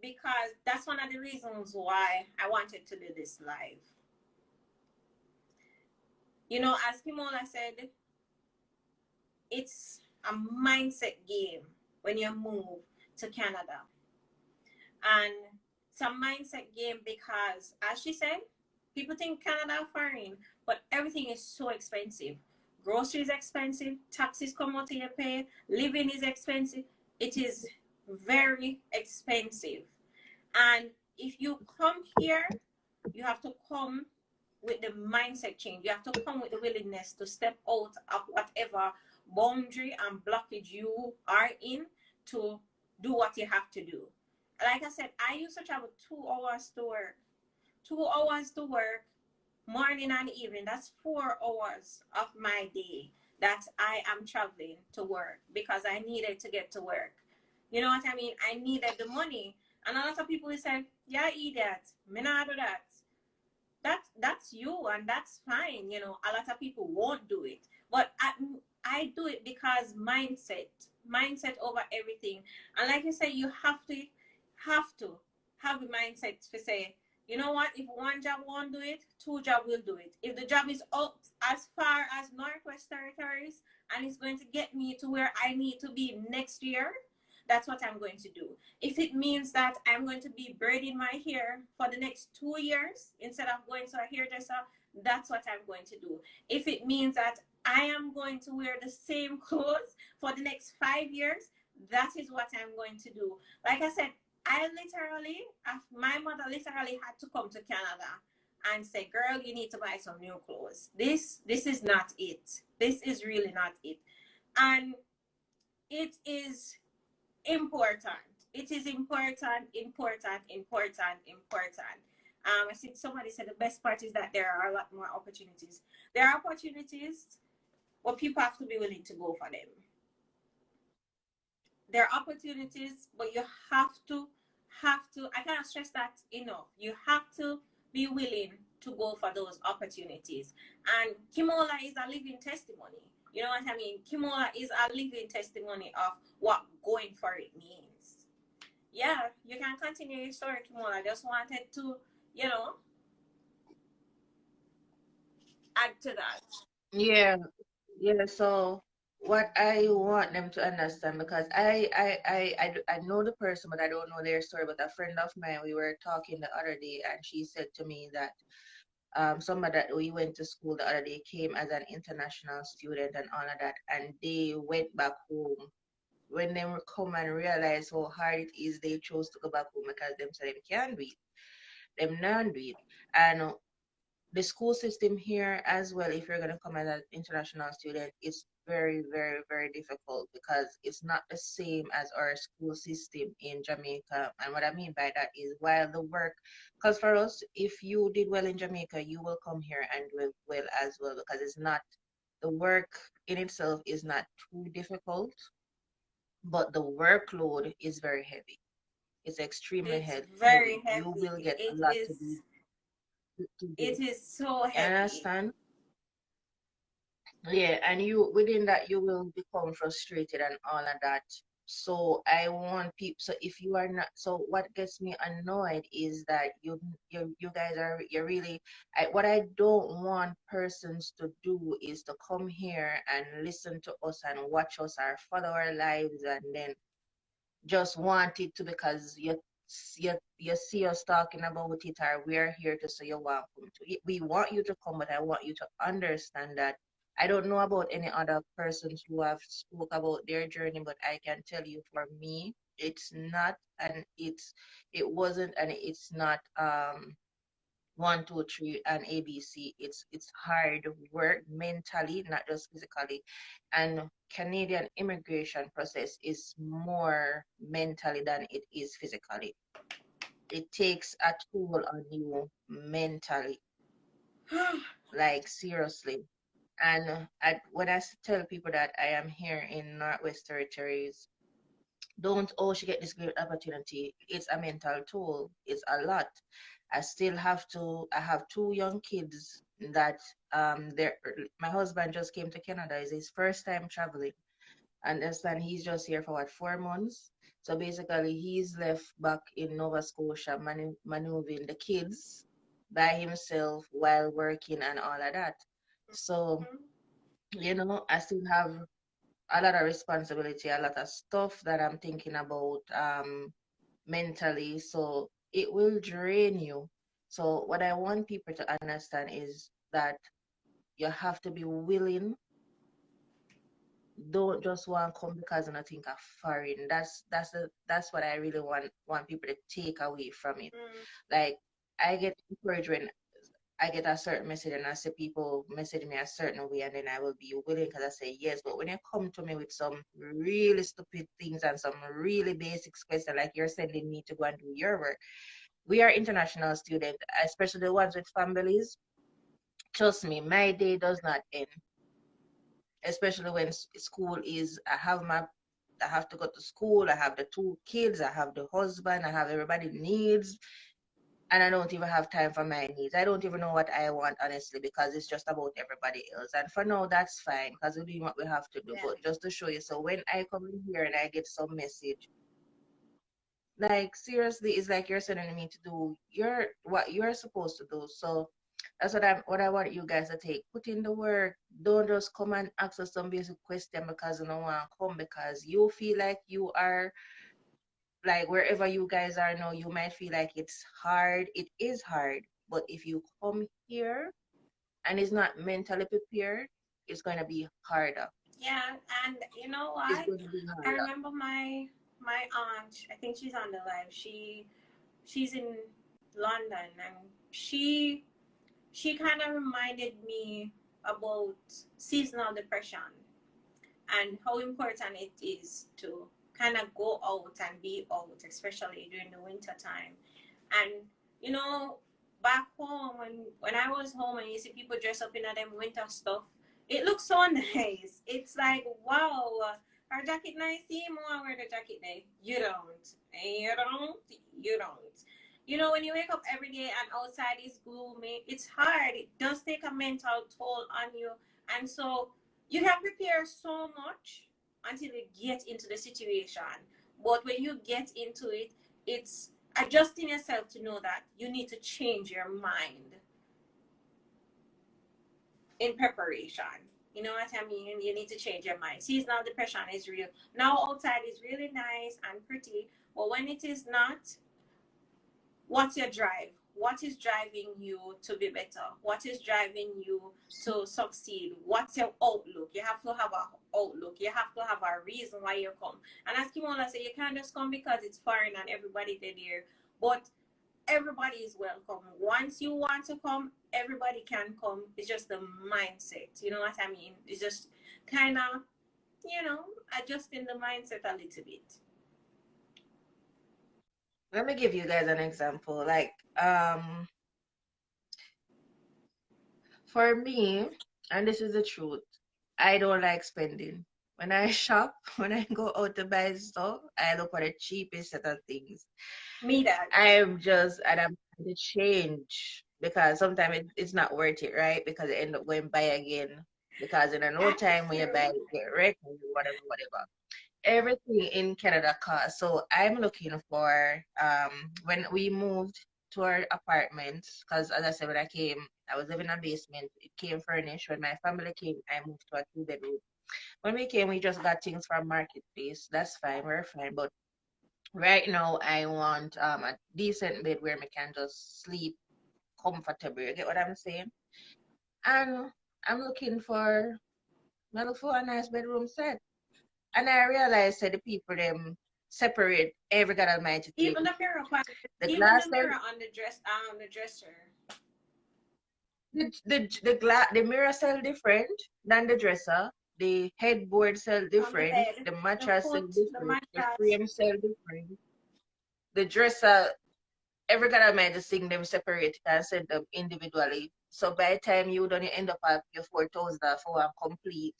Speaker 1: because that's one of the reasons why I wanted to do this live. As Kimola said, it's a mindset game when you move to Canada. And it's a mindset game because, as she said, people think Canada foreign, but everything is so expensive. Groceries expensive, taxes come out of your pay, living is expensive. It is very expensive. And if you come here, you have to come with the mindset change. You have to come with the willingness to step out of whatever boundary and blockage you are in to do what you have to do. Like I said, I used to travel 2 hours to work. 2 hours to work, morning and evening. That's 4 hours of my day that I am traveling to work because I needed to get to work. You know what I mean? I needed the money. And a lot of people will say, yeah, idiot, me not do that. That's you, and that's fine. A lot of people won't do it, but I do it because mindset over everything. And like you say, you have to have the mindset to say, you know what, if one job won't do it, two job will do it. If the job is up as far as Northwest Territories and it's going to get me to where I need to be next year, that's what I'm going to do. If it means that I'm going to be braiding my hair for the next 2 years instead of going to a hairdresser, that's what I'm going to do. If it means that I am going to wear the same clothes for the next 5 years, that is what I'm going to do. Like I said, my mother literally had to come to Canada and say, girl, you need to buy some new clothes. This is not it. This is really not it. And it is important. It is important, important, important, important. I think somebody said the best part is that there are a lot more opportunities. There are opportunities, but people have to be willing to go for them. There are opportunities, but you have to, I cannot stress that enough. You have to be willing to go for those opportunities. And Kimola is a living testimony. You know what I mean? Kimola is a living testimony of what going for it means. Yeah, you can continue your story, Kimola. I just wanted to, you know, add to that.
Speaker 2: Yeah, yeah. So what I want them to understand, because I know the person, but I don't know their story. But a friend of mine, we were talking the other day, and she said to me that somebody that we went to school the other day came as an international student and all of that, and they went back home. When they come and realize how hard it is, they chose to go back home because them said them can't do it, them not do it. And the school system here as well, if you're going to come as an international student, it's very, very, very difficult because it's not the same as our school system in Jamaica. And what I mean by that is, while the work, because for us, if you did well in Jamaica, you will come here and do well as well, because it's not, the work in itself is not too difficult, but the workload is very heavy. It's extremely
Speaker 1: It's
Speaker 2: heavy.
Speaker 1: very
Speaker 2: You will
Speaker 1: heavy.
Speaker 2: get a
Speaker 1: It
Speaker 2: lot to do.
Speaker 1: is
Speaker 2: To
Speaker 1: it
Speaker 2: do.
Speaker 1: is so
Speaker 2: You
Speaker 1: heavy.
Speaker 2: understand? Yeah, and you within that you will become frustrated and all of that. So I want people. So if you are not, so what gets me annoyed is that you guys are you're really. What I don't want persons to do is to come here and listen to us and watch us or follow our lives and then just want it to, because you see us talking about it, or we're here to say you want come to. We want you to come, but I want you to understand that I don't know about any other persons who have spoke about their journey, but I can tell you for me, it's not, and it wasn't, and it's not 1, 2, 3 and ABC. It's hard work mentally, not just physically. And Canadian immigration process is more mentally than it is physically. It takes a toll on you mentally, like seriously. And when tell people that I am here in Northwest Territories, don't, oh, she get this great opportunity. It's a mental toll. It's a lot. I have 2 young kids that they're, my husband just came to Canada. It's his first time traveling. Understand, he's just here for what, 4 months. So basically he's left back in Nova Scotia maneuvering the kids by himself while working and all of that. So, I still have a lot of responsibility, a lot of stuff that I'm thinking about mentally. So it will drain you. So what I want people to understand is that you have to be willing, don't just want to come because I think of foreign. That's what I really want people to take away from it.
Speaker 1: Mm,
Speaker 2: Like I get encouraged when I get a certain message and I see people message me a certain way and then I will be willing because I say yes. But when you come to me with some really stupid things and some really basic questions like you're sending me to go and do your work, we are international students, especially the ones with families. Trust me, my day does not end, especially when school is. I have to go to school. I have the two kids. I have the husband. I have everybody needs, and I don't even have time for my needs. I don't even know what I want honestly because it's just about everybody else. And for now, that's fine because we're doing what we have to do.
Speaker 1: yeah.
Speaker 2: But just to show you, so when I come in here and I get some message, like seriously, it's like you're sending me to do what you're supposed to do. So that's what I want you guys to take. Put in the work. Don't just come and ask us some basic question because you don't want to come because you feel like you are like wherever you guys are now, you might feel like it's hard. It is hard. But if you come here and is not mentally prepared, it's gonna be harder.
Speaker 1: Yeah, and you know
Speaker 2: It's
Speaker 1: what?
Speaker 2: going to be
Speaker 1: I
Speaker 2: harder.
Speaker 1: remember my aunt. I think she's on the live. She's in London, and she kind of reminded me about seasonal depression and how important it is to kind of go out and be out, especially during the winter time. And you know, back home when I was home and you see people dress up in them winter stuff, it looks so nice. It's like wow, her jacket nice. See more wear the jacket there. You don't. You don't. You don't. You know, when you wake up every day and outside is gloomy, it's hard. It does take a mental toll on you. And so you can prepare so much until you get into the situation. But when you get into it, it's adjusting yourself to know that you need to change your mind in preparation. You know what I mean? You need to change your mind. Seasonal depression is real. Now outside is really nice and pretty, but when it is not, what's your drive? What is driving you to be better? What is driving you to succeed? What's your outlook? You have to have an outlook. You have to have a reason why you come. And as Kimola said, you can't just come because it's foreign and everybody did here. But everybody is welcome. Once you want to come, everybody can come. It's just the mindset. You know what I mean? It's just kind of, adjusting the mindset a little bit.
Speaker 2: Let me give you guys an example. Like, for me, and this is the truth, I don't like spending. When I shop, when I go out to buy stuff, I look for the cheapest set of things.
Speaker 1: Me that.
Speaker 2: And I'm trying to change because sometimes it's not worth it, right? Because I end up going buy again. Because in a no
Speaker 1: That's
Speaker 2: time when you buy,
Speaker 1: true.
Speaker 2: you get wrecked, whatever, whatever. Everything in Canada costs. So I'm looking for when we moved to our apartment, because as I said, when I came, I was living in a basement. It came furnished. When my family came, I moved to a two-bedroom. When we came, we just got things from marketplace. That's fine, we're fine. But right now, I want a decent bed where I can just sleep comfortable. You get what I'm saying? And I'm looking for a nice bedroom set. And I realized that the people them separate every God Almighty thing.
Speaker 1: Even the mirror,
Speaker 2: The
Speaker 1: even
Speaker 2: glass
Speaker 1: the
Speaker 2: cell,
Speaker 1: mirror on the dresser
Speaker 2: the mirror cell different than the dresser. The headboard cell
Speaker 1: on the
Speaker 2: different.
Speaker 1: bed,
Speaker 2: The
Speaker 1: the
Speaker 2: mattress cell
Speaker 1: foot, the
Speaker 2: different. The
Speaker 1: mattress.
Speaker 2: frame cell different. The dresser, every God Almighty thing them separate and send them individually. So by the time you done, you end up at your 4,000 for one complete.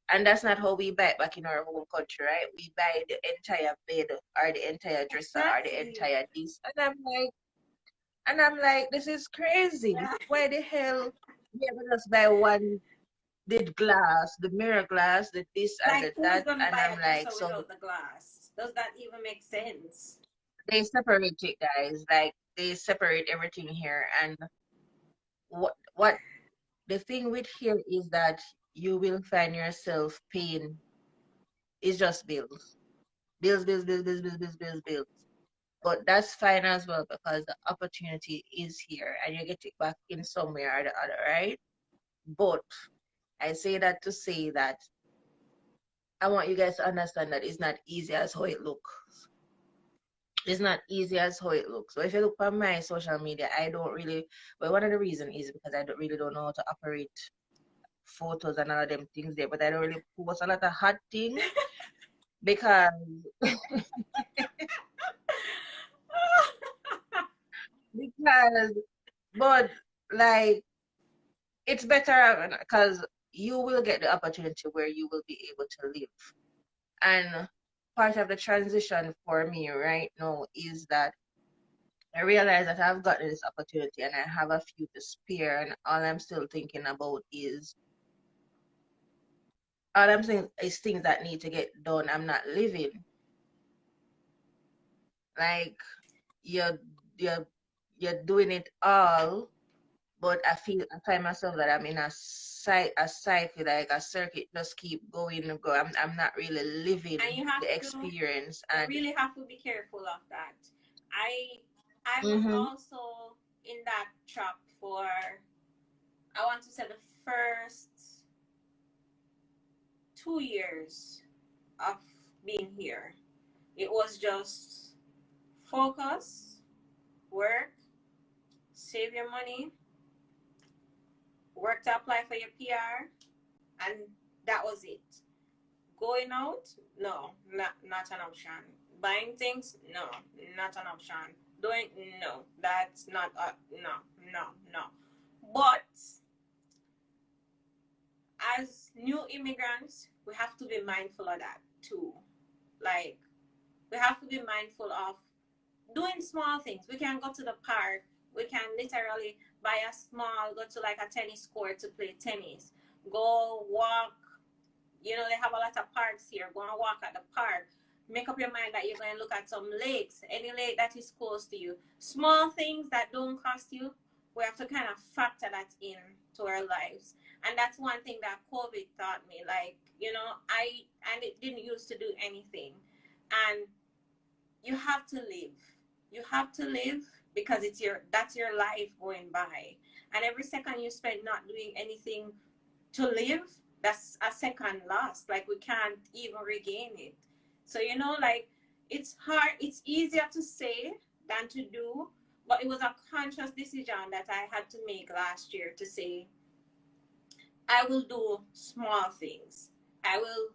Speaker 2: And that's not how we buy it back in our home country, right? We buy the entire bed or the entire dresser or the
Speaker 1: Exactly.
Speaker 2: entire this. And I'm like, this is crazy.
Speaker 1: Yeah.
Speaker 2: Why the hell we ever just buy one the glass, the mirror glass, the this and
Speaker 1: Like
Speaker 2: the
Speaker 1: who is
Speaker 2: that?
Speaker 1: gonna
Speaker 2: And
Speaker 1: buy
Speaker 2: I'm
Speaker 1: a
Speaker 2: like,
Speaker 1: dresser
Speaker 2: so
Speaker 1: without the glass? Does that even make sense?
Speaker 2: they separate it, guys. Like they separate everything here. And what the thing with here is that you will find yourself paying is just bills. Bills, bills, bills, bills, bills, bills, bills, bills. But that's fine as well because the opportunity is here and you get it back in somewhere or the other, right? But I say that to say that I want you guys to understand that it's not easy as how it looks. It's not easy as how it looks. So if you look on my social media, I don't really, well, one of the reasons is because I don't really don't know how to operate photos and all of them things there, but I don't really post a lot of hot things because because but like it's better because you will get the opportunity where you will be able to live. And part of the transition for me right now is that I realize that I've gotten this opportunity and I have a few to spare, and all I'm saying is things that need to get done. I'm not living. Like you're you're you're doing it all, but I find myself that I'm in a cycle, like a circuit just keep going and go. I'm not really living
Speaker 1: And you have
Speaker 2: the
Speaker 1: to
Speaker 2: experience and
Speaker 1: really have to be careful of that. I I was
Speaker 2: mm-hmm,
Speaker 1: also in that trap for, I want to say, the first 2 years of being here. It was just focus, work, save your money, work to apply for your PR, and that was it. Going out, no, not an option. Buying things, no, not an option. Doing, no, that's not no, no, no. But as new immigrants, we have to be mindful of that too. Like, we have to be mindful of doing small things. We can go to the park. We can literally buy a small, go to like a tennis court to play tennis. Go walk. You know, they have a lot of parks here. Go and walk at the park. Make up your mind that you're going to look at some lakes, any lake that is close to you. Small things that don't cost you, we have to kind of factor that in to our lives. And that's one thing that COVID taught me. Like, and it didn't used to do anything. And you have to live. You have to live because that's your life going by. And every second you spend not doing anything to live, that's a second lost. Like, we can't even regain it. So, like, it's hard, it's easier to say than to do, but it was a conscious decision that I had to make last year to say, I will do small things. I will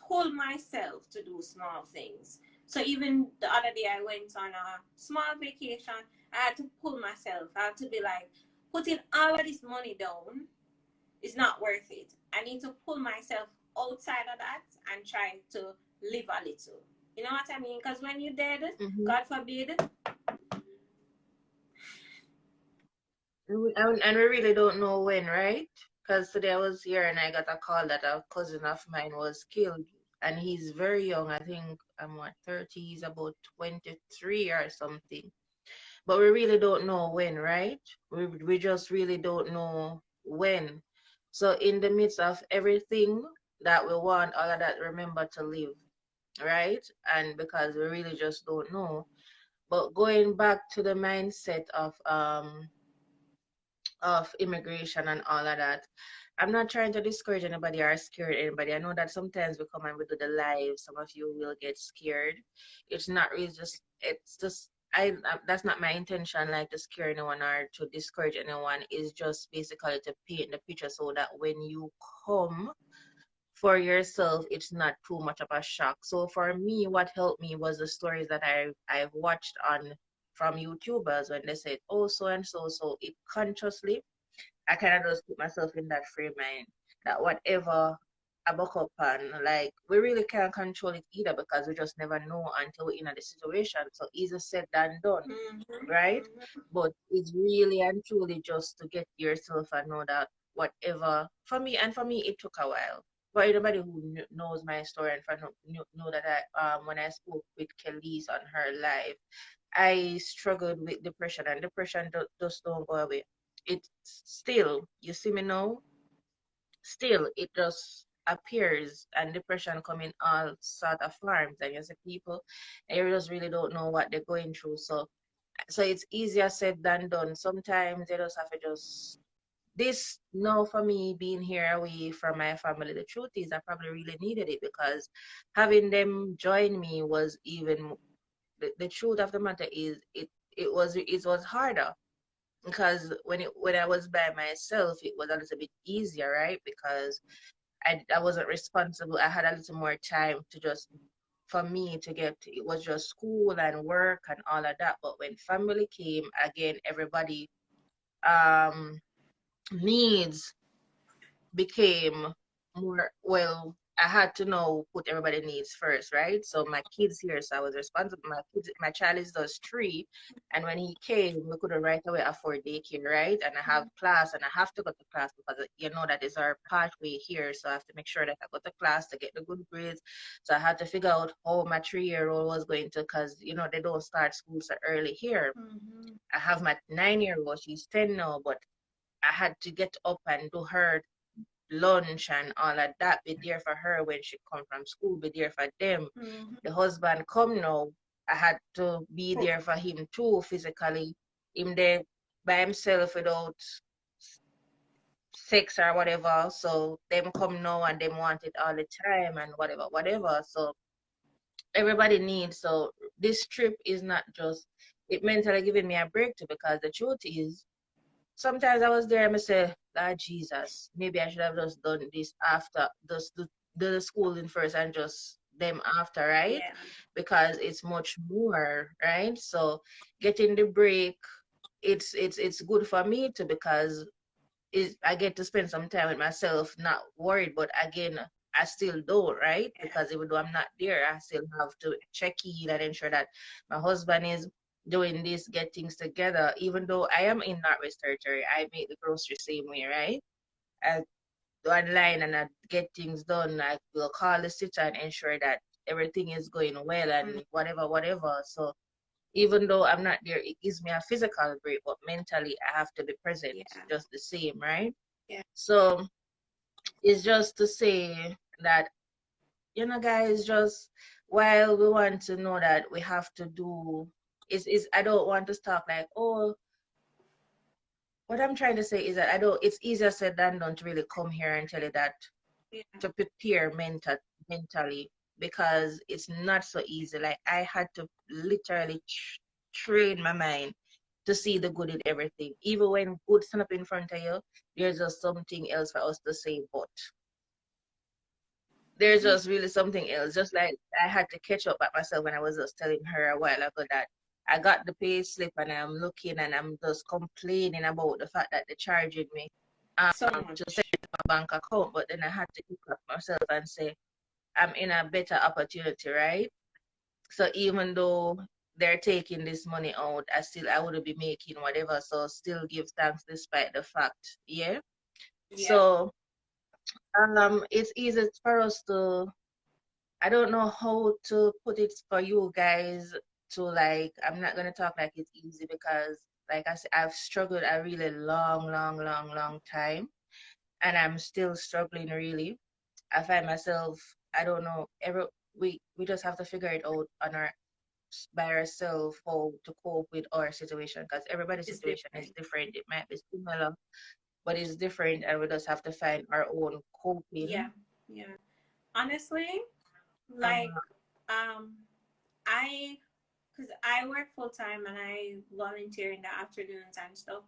Speaker 1: pull myself to do small things. So even the other day I went on a small vacation, I had to pull myself. I had to be like, putting all of this money down is not worth it. I need to pull myself outside of that and try to live a little. You know what I mean? Because when you're dead,
Speaker 2: mm-hmm.
Speaker 1: God forbid.
Speaker 2: And we really don't know when, right? Because today I was here and I got a call that a cousin of mine was killed, and he's very young. I think I'm what 30. He's about 23 or something. But we really don't know when, right? We just really don't know when. So in the midst of everything that we want, all of that, remember to live, right? And because we really just don't know. But going back to the mindset of immigration and all of that. I'm not trying to discourage anybody or scare anybody. I know that sometimes we come and we do the live. Some of you will get scared. It's not really just. It's just. That's not my intention, like to scare anyone or to discourage anyone. Is just basically to paint the picture so that when you come for yourself, it's not too much of a shock. So for me, what helped me was the stories that I've watched on from YouTubers when they said, oh, so and so. So it consciously, I kind of just put myself in that frame mind that whatever I buck up on, like we really can't control it either because we just never know until we're in the situation. So easier said than done,
Speaker 1: Mm-hmm,
Speaker 2: right?
Speaker 1: mm-hmm.
Speaker 2: But it's really and truly just to get yourself and know that whatever for me it took a while. For anybody who knows my story and for know that I when I spoke with Kelly's on her live, I struggled with depression, and depression just don't go away. It still, you see me now, still it just appears, and depression come in all sort of forms, and you see people, and you just really don't know what they're going through. So it's easier said than done. Sometimes you just have to just this no for me being here away from my family, the truth is I probably really needed it because having them join me was even the truth of the matter is it was harder because when I was by myself it was a little bit easier, right? Because I wasn't responsible. I had a little more time to just for me to get it was just school and work and all of that. But when family came again, everybody um needs became more well I had to know put everybody needs first, right? So my kids here, so I was responsible. My child is just 3, and when he came, we couldn't right away afford daycare, right? And I have class, and I have to go to class because you know that is our pathway here. So I have to make sure that I go to class to get the good grades. So I had to figure out how my 3-year-old was going to, because you know they don't start school so early here.
Speaker 1: Mm-hmm.
Speaker 2: I have my 9-year-old, she's 10 now, but I had to get up and do her lunch and all of that, be there for her when she come from school, be there for them.
Speaker 1: Mm-hmm.
Speaker 2: The husband come now, I had to be
Speaker 1: Cook.
Speaker 2: there for him too physically. Him there by himself without sex or whatever. So them come now and them want it all the time and whatever. So everybody needs. So this trip is not just it mentally giving me a break too, because the truth is sometimes I was there and I say, God Jesus, maybe I should have just done this after, just do the schooling first and just them after, right?
Speaker 1: Yeah.
Speaker 2: Because it's much more, right? So getting the break, it's good for me too because I get to spend some time with myself, not worried, but again, I still don't, right?
Speaker 1: Yeah.
Speaker 2: Because even though I'm not there, I still have to check in and ensure that my husband is doing this, get things together. Even though I am in Northwest Territory, I make the grocery same way, right? I go online and I get things done. I will call the sitter and ensure that everything is going well
Speaker 1: Mm.
Speaker 2: and whatever. So even though I'm not there, it gives me a physical break, but mentally I have to be present
Speaker 1: Yeah.
Speaker 2: just the same, right?
Speaker 1: Yeah.
Speaker 2: So it's just to say that, you know, guys, just while we want to know that we have to do is I don't want to stop like, oh, what I'm trying to say is that I don't it's easier said than done to really come here and tell you that
Speaker 1: Yeah.
Speaker 2: to prepare mentally because it's not so easy. Like I had to literally train my mind to see the good in everything. Even when good stand up in front of you, there's just something else for us to say, but there's just really something else. Just like I had to catch up at myself when I was just telling her a while ago that I got the pay slip and I'm looking and I'm just complaining about the fact that they're charging me
Speaker 1: So
Speaker 2: to send
Speaker 1: much.
Speaker 2: my bank account, but then I had to pick up myself and say I'm in a better opportunity, right? So even though they're taking this money out, I would be making whatever. So still give thanks despite the fact, yeah.
Speaker 1: Yeah.
Speaker 2: So it's easy for us to I don't know how to put it for you guys to like, I'm not gonna talk like it's easy because like I said, I've struggled a really long time and I'm still struggling really. I find myself, I don't know, we just have to figure it out on our by ourselves how to cope with our situation because everybody's
Speaker 1: It's
Speaker 2: situation is
Speaker 1: different.
Speaker 2: different. It might be similar, but it's different and we just have to find our own
Speaker 1: Yeah.
Speaker 2: coping.
Speaker 1: Yeah. Honestly, like
Speaker 2: Uh,
Speaker 1: um I because I work full time and I volunteer in the afternoons and stuff.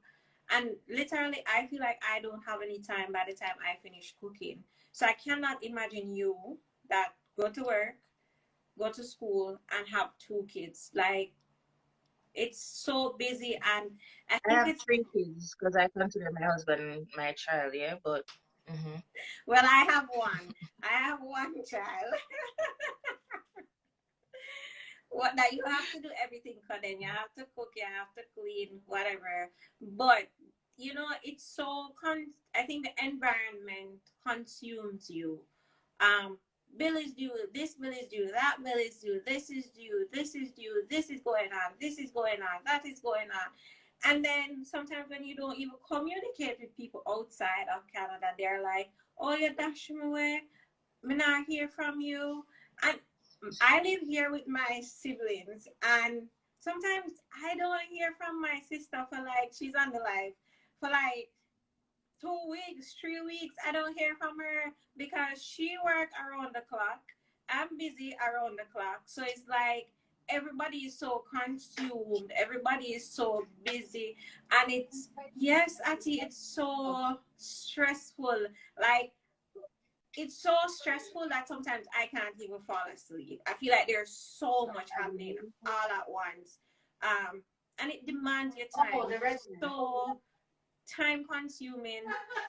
Speaker 1: And literally, I feel like I don't have any time by the time I finish cooking. So I cannot imagine you that go to work, go to school, and have 2 kids. Like, it's so busy. And I
Speaker 2: I
Speaker 1: think
Speaker 2: have
Speaker 1: it's,
Speaker 2: 3 kids because I consider my husband my child, yeah, but mhm.
Speaker 1: well, I have one. I have one child. What that you have to do everything for them. You have to cook, you have to clean, whatever. But it's so I think the environment consumes you. Um, bill is due, this bill is due, that bill is due, this is due, this is due, this is going on, this is going on, that is going on. And then sometimes when you don't even communicate with people outside of Canada, they're like, oh, you dash me away, me not hear from you. And I live here with my siblings, and sometimes I don't hear from my sister for like she's on the live for like 2 weeks, 3 weeks. I don't hear from her because she work around the clock. I'm busy around the clock. So it's like everybody is so consumed. Everybody is so busy. And it's, yes, Ati, it's so stressful. Like, it's so stressful that sometimes I can't even fall asleep. I feel like there's so much happening all at once. Um, and it demands your time. It's so time consuming.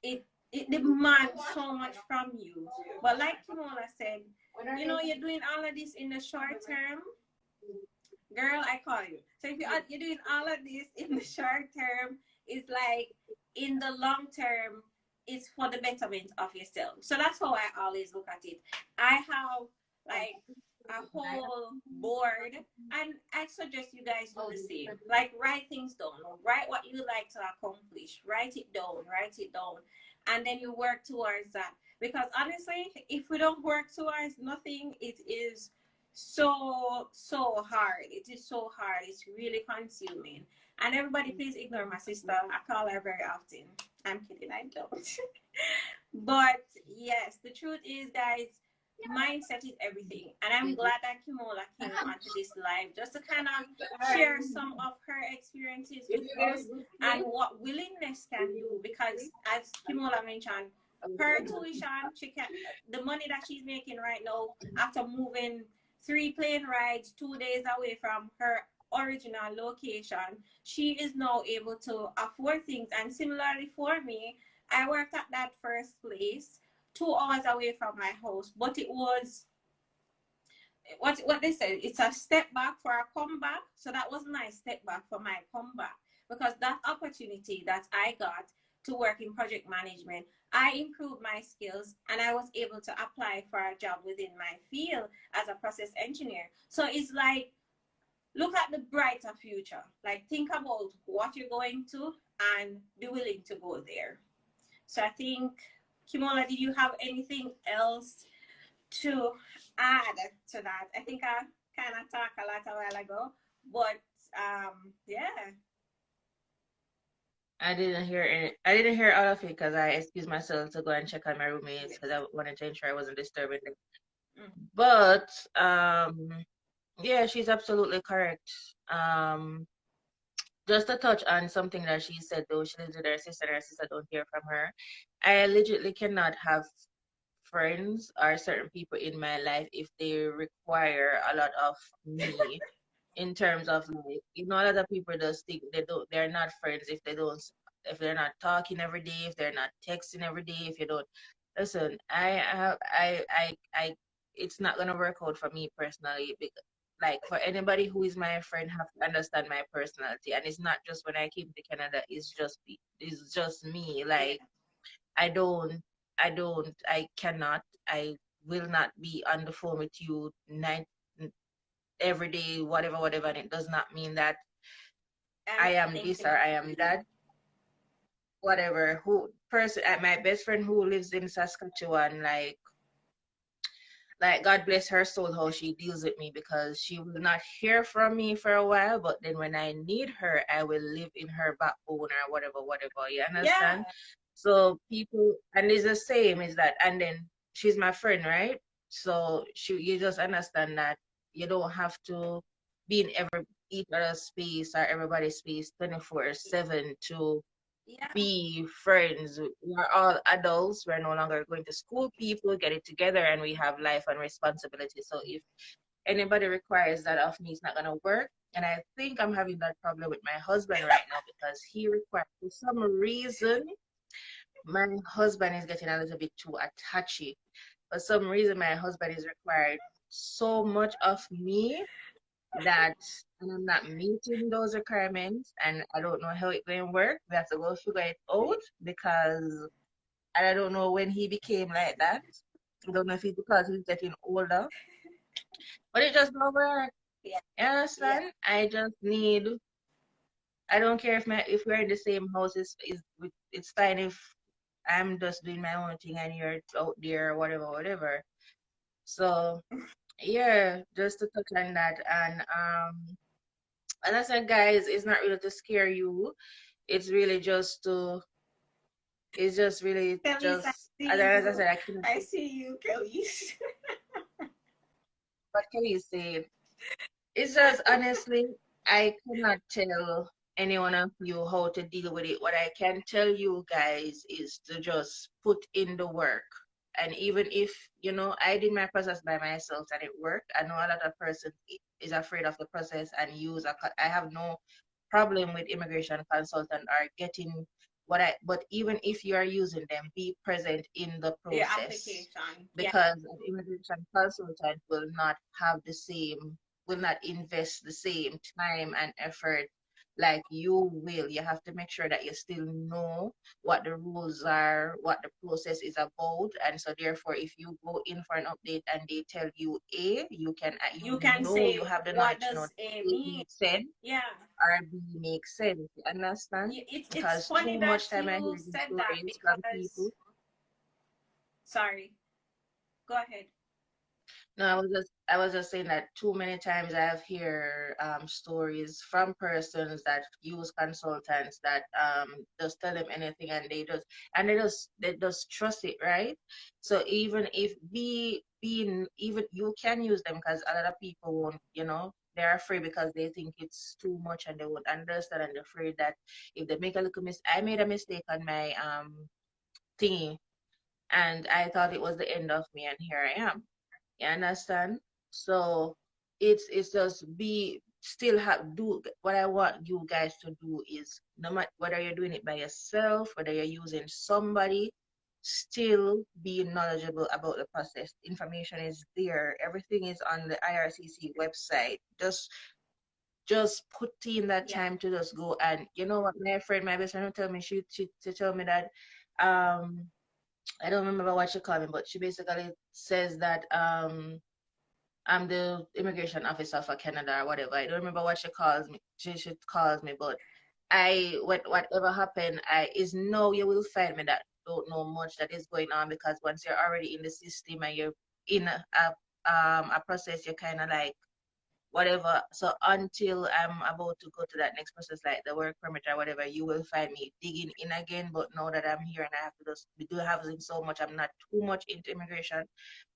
Speaker 1: It demands so much from you. But like Kimola said, you're doing all of this in the short term, girl, I call you. So if you're doing all of this in the short term, it's like in the long term, it's for the betterment of yourself. So that's how I always look at it. I have like a whole board, and I suggest you guys do the same. Like, write things down, write what you like to accomplish, write it down, and then you work towards that. Because honestly, if we don't work towards nothing, it is so hard. It is so hard. It's really consuming. And everybody, please ignore my sister. I call her very often. I'm kidding, I don't. But yes, the truth is, guys, mindset is everything. And I'm glad that Kimola came onto this live just to kind of share some of her experiences with us and what willingness can do. Because as Kimola mentioned, her tuition, she can the money that she's making right now after moving 3 plane rides 2 days away from her original location, she is now able to afford things. And similarly for me, I worked at that first place 2 hours away from my house, but it was what they said, it's a step back for a comeback. So that was my step back for my comeback, because that opportunity that I got to work in project management, I improved my skills and I was able to apply for a job within my field as a process engineer. So it's like, look at the brighter future. Like, think about what you're going to and be willing to go there. So I think, Kimola, did you have anything else to add to that? I think I kind of talked a lot a while ago, but yeah.
Speaker 2: I didn't hear all of it because I excused myself to go and check on my roommates because I wanted to ensure I wasn't disturbing them. But yeah, she's absolutely correct. Just to touch on something that she said, though, she lives with her sister and her sister don't hear from her. I legitimately cannot have friends or certain people in my life if they require a lot of me in terms of, like, a lot of people just think they're not friends if they're not talking every day, if they're not texting every day, if you don't listen. I it's not gonna work out for me personally. Like, for anybody who is my friend have to understand my personality, and it's not just when I came to Canada, it's just me. Like, I don't, I cannot, I will not be on the phone with you every day, whatever. And it does not mean that I am this or I am that, whatever. My best friend who lives in Saskatchewan, like God bless her soul, how she deals with me, because she will not hear from me for a while, but then when I need her, I will live in her backbone or whatever. You understand?
Speaker 1: Yeah.
Speaker 2: So people, and it's the same, is that, and then she's my friend, right? So you just understand that you don't have to be in each other's space or everybody's space 24/7 to
Speaker 1: Yeah.
Speaker 2: be friends. We're all adults. We're no longer going to school. People get it together, and we have life and responsibility. So if anybody requires that of me, it's not gonna work. And I think I'm having that problem with my husband right now because he requires, for some reason, my husband is getting a little bit too attachy. For some reason, my husband is required so much of me that, and I'm not meeting those requirements, and I don't know how it's going to work. We have to go figure it out because I don't know when he became like that. I don't know if it's because he's getting older, but it just don't work.
Speaker 1: Yeah.
Speaker 2: You understand?
Speaker 1: Yeah.
Speaker 2: I just need. I don't care if we're in the same house. It's fine if I'm just doing my own thing and you're out there, whatever. So yeah, just to touch on that, and as I said, guys, it's not really to scare you. It's really just to It's just really
Speaker 1: Kelly's, I
Speaker 2: just,
Speaker 1: see
Speaker 2: as I
Speaker 1: you.
Speaker 2: said, I couldn't.
Speaker 1: I see you, Kelly's.
Speaker 2: What can you say? It's just honestly, I cannot tell any one of you how to deal with it. What I can tell you guys is to just put in the work. And even if, I did my process by myself and it worked, I know a lot of person is afraid of the process and I have no problem with immigration consultant or getting but even if you are using them, be present in the
Speaker 1: The
Speaker 2: process
Speaker 1: application. Yeah.
Speaker 2: because an immigration consultant will not invest the same time and effort like you will. You have to make sure that you still know what the rules are, what the process is about. And so therefore, if you go in for an update and they tell you A,
Speaker 1: You can
Speaker 2: you
Speaker 1: say,
Speaker 2: have the
Speaker 1: what
Speaker 2: knowledge to know
Speaker 1: does
Speaker 2: that
Speaker 1: A
Speaker 2: A
Speaker 1: mean?
Speaker 2: makes sense
Speaker 1: Yeah.
Speaker 2: or B makes sense. You understand?
Speaker 1: It's
Speaker 2: Because
Speaker 1: funny
Speaker 2: too
Speaker 1: that
Speaker 2: much time I
Speaker 1: you
Speaker 2: hear these
Speaker 1: said that
Speaker 2: stories from
Speaker 1: because,
Speaker 2: people.
Speaker 1: sorry, go ahead.
Speaker 2: No, I was just saying that too many times I have hear stories from persons that use consultants that just tell them anything and they just trust it, right? So even if being even you can use them because a lot of people won't, they're afraid because they think it's too much and they won't understand and they're afraid that if they make a little I made a mistake on my thingy and I thought it was the end of me and here I am. You understand? So it's just be still have do what I want you guys to do is no matter whether you're doing it by yourself, whether you're using somebody, still be knowledgeable about the process. Information is there. Everything is on the IRCC website. Just put in that
Speaker 1: Yeah.
Speaker 2: time to just go and you know what my best friend told me she to tell me that um I don't remember what she called me, but she basically says that I'm the immigration officer for Canada or whatever. I don't remember what she calls me. She calls me, but whatever happened, I is no you will find me that don't know much that is going on because once you're already in the system and you're in a process, you're kind of like whatever. So until I'm about to go to that next process, like the work permit or whatever, you will find me digging in again. But now that I'm here and I have to just do having so much, I'm not too much into immigration.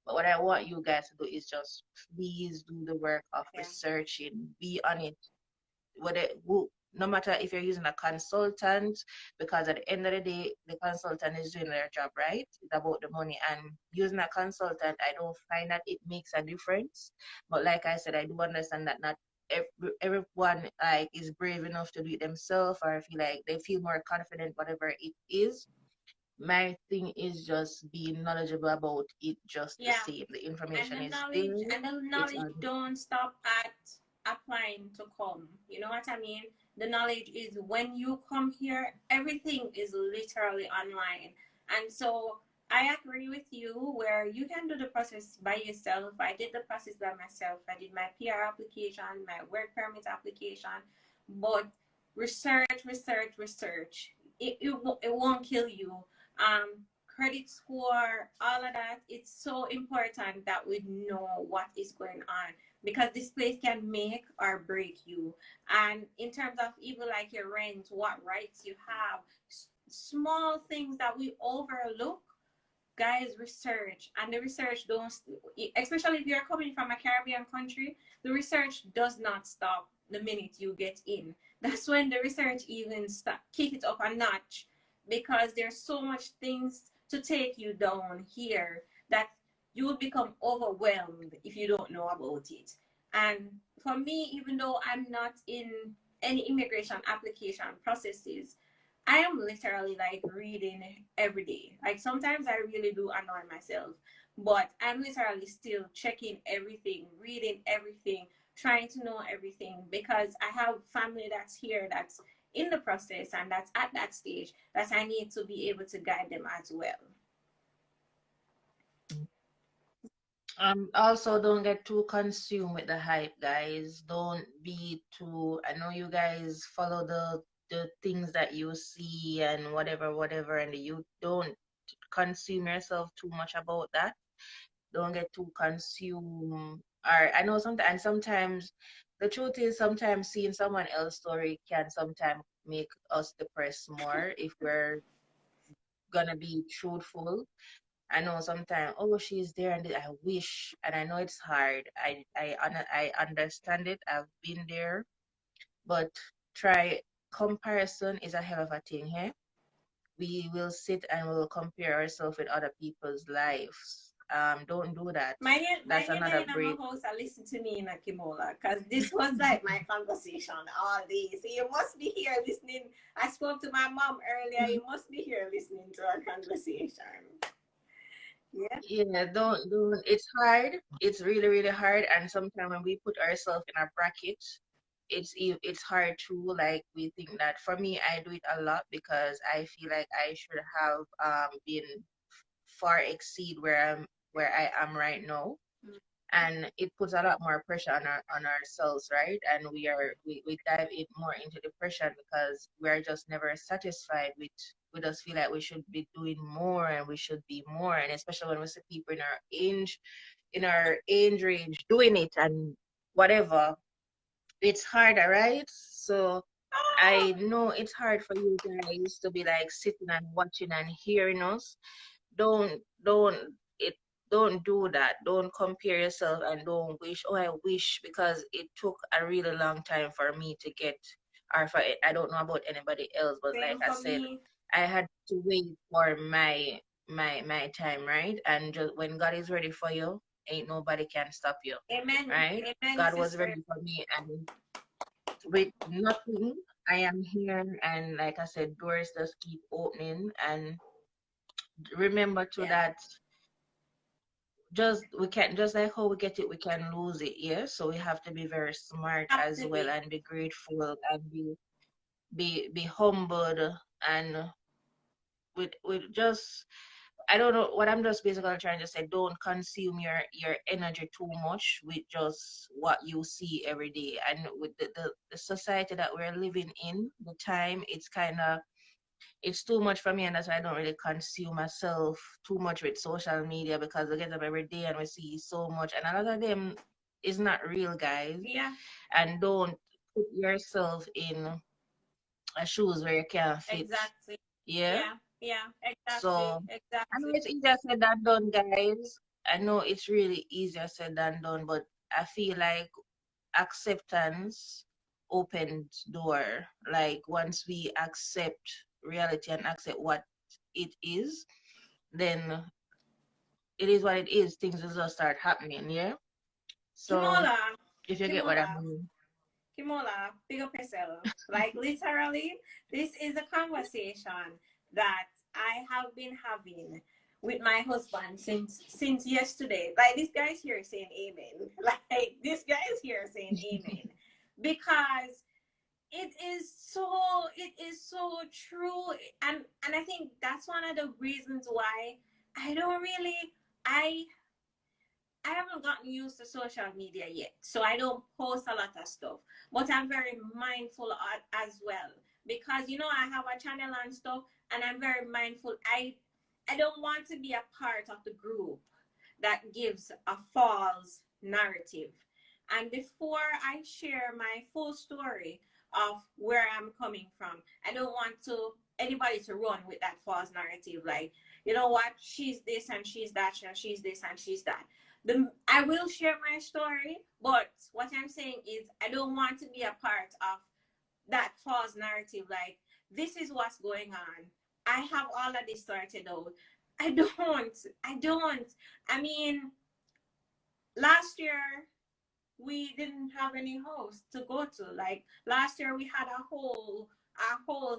Speaker 2: But what I want you guys to do is just please do the work of
Speaker 1: Yeah.
Speaker 2: researching, be on it, no matter if you're using a consultant, because at the end of the day, the consultant is doing their job, right? It's about the money. And using a consultant, I don't find that it makes a difference. But like I said, I do understand that not everyone like is brave enough to do it themselves or feel like they feel more confident, whatever it is. My thing is just being knowledgeable about it just the
Speaker 1: Yeah.
Speaker 2: same. The
Speaker 1: and
Speaker 2: information
Speaker 1: the
Speaker 2: is
Speaker 1: knowledge
Speaker 2: there.
Speaker 1: and the
Speaker 2: It's
Speaker 1: knowledge
Speaker 2: on.
Speaker 1: don't stop at applying to come. You know what I mean? The knowledge is when you come here, everything is literally online. And so I agree with you where you can do the process by yourself. I did the process by myself. I did my PR application, my work permit application, but research. It won't kill you. Credit score, all of that. It's so important that we know what is going on because this place can make or break you. And in terms of even like your rent, what rights you have, small things that we overlook, guys, research. And the research don't, especially if you're coming from a Caribbean country, the research does not stop the minute you get in. That's when the research even start kick it up a notch because there's so much things to take you down here that you will become overwhelmed if you don't know about it. And for me, even though I'm not in any immigration application processes, I am literally like reading every day. Like sometimes I really do annoy myself, but I'm literally still checking everything, reading everything, trying to know everything because I have family that's here that's in the process and that's at that stage that I need to be able to guide them as well.
Speaker 2: Also don't get too consumed with the hype, guys. Don't be too, I know you guys follow the things that you see and whatever, and you don't consume yourself too much about that. Don't get too consumed. Or I know sometimes the truth is sometimes seeing someone else's story can sometimes make us depressed more if we're gonna be truthful. I know sometimes, oh, she's there, and I wish, and I know it's hard. I understand it. I've been there, but try comparison is a hell of a thing here. We will sit and we'll compare ourselves with other people's lives. Don't do that.
Speaker 1: My
Speaker 2: That's another
Speaker 1: in my
Speaker 2: break.
Speaker 1: house, I listen to me in a Kimola because this was like my conversation all day. So you must be here listening. I spoke to my mom earlier. You must be here listening to our conversation. Yeah.
Speaker 2: Yeah, don't. It's hard. It's really, really hard. And sometimes when we put ourselves in a bracket, it's hard too. Like we think that. For me, I do it a lot because I feel like I should have been far exceed where I am right now, and it puts a lot more pressure on ourselves, right? And we dive in more into depression because we're just never satisfied with. We just feel like we should be doing more and we should be more, and especially when we see people in our age range doing it and whatever, it's harder, right? So I know it's hard for you guys to be like sitting and watching and hearing us. Don't it don't do that. Don't compare yourself and don't wish, oh, I wish, because it took a really long time for me to get, or for it. I don't know about anybody else, but like
Speaker 1: Same
Speaker 2: I
Speaker 1: for
Speaker 2: said,
Speaker 1: me.
Speaker 2: I had to wait for my time, right? And just when God is ready for you, ain't nobody can stop you,
Speaker 1: Amen.
Speaker 2: right?
Speaker 1: Amen,
Speaker 2: God was
Speaker 1: sister.
Speaker 2: ready for me, and with nothing, I am here, and like I said, doors just keep opening. And remember to
Speaker 1: Yeah.
Speaker 2: that, just we can't, just like how we get it we can lose it, yeah. So we have to be very smart
Speaker 1: Have
Speaker 2: as
Speaker 1: to
Speaker 2: well,
Speaker 1: be.
Speaker 2: and be grateful, and be humbled, and with just, I don't know what I'm just basically trying to say. Don't consume your energy too much with just what you see every day, and with the society that we're living in, the time, it's kind of, it's too much for me, and that's why I don't really consume myself too much with social media, because I get up every day and we see so much, and a lot of them is not real, guys.
Speaker 1: Yeah.
Speaker 2: And don't put yourself in a shoes where you can't fit.
Speaker 1: Exactly.
Speaker 2: Yeah.
Speaker 1: Yeah. Yeah. Exactly.
Speaker 2: So I know
Speaker 1: Exactly.
Speaker 2: it's easier said than done, guys. I know it's really easier said than done, but I feel like acceptance opened door. Like once we accept reality and accept what it is, then it is what it is. Things will just start happening, yeah. So
Speaker 1: Kimola.
Speaker 2: if you get what I
Speaker 1: Kimola.
Speaker 2: mean.
Speaker 1: Kimola, big up yourself. Like literally, this is a conversation that I have been having with my husband since yesterday. Like this guy's here saying amen. Like this guy's here saying amen. Because it is so true. And I think that's one of the reasons why I don't really I I haven't gotten used to social media yet, so I don't post a lot of stuff. But I'm very mindful as well because I have a channel and stuff, and I'm very mindful. I don't want to be a part of the group that gives a false narrative. And before I share my full story of where I'm coming from, I don't want to anybody to run with that false narrative. Like, you know what, she's this and she's that, and she's this and she's that. I will share my story, but what I'm saying is I don't want to be a part of that false narrative. Like, this is what's going on. I have all of this sorted out. I don't. I don't. I mean, last year we didn't have any host to go to. Like last year we had a whole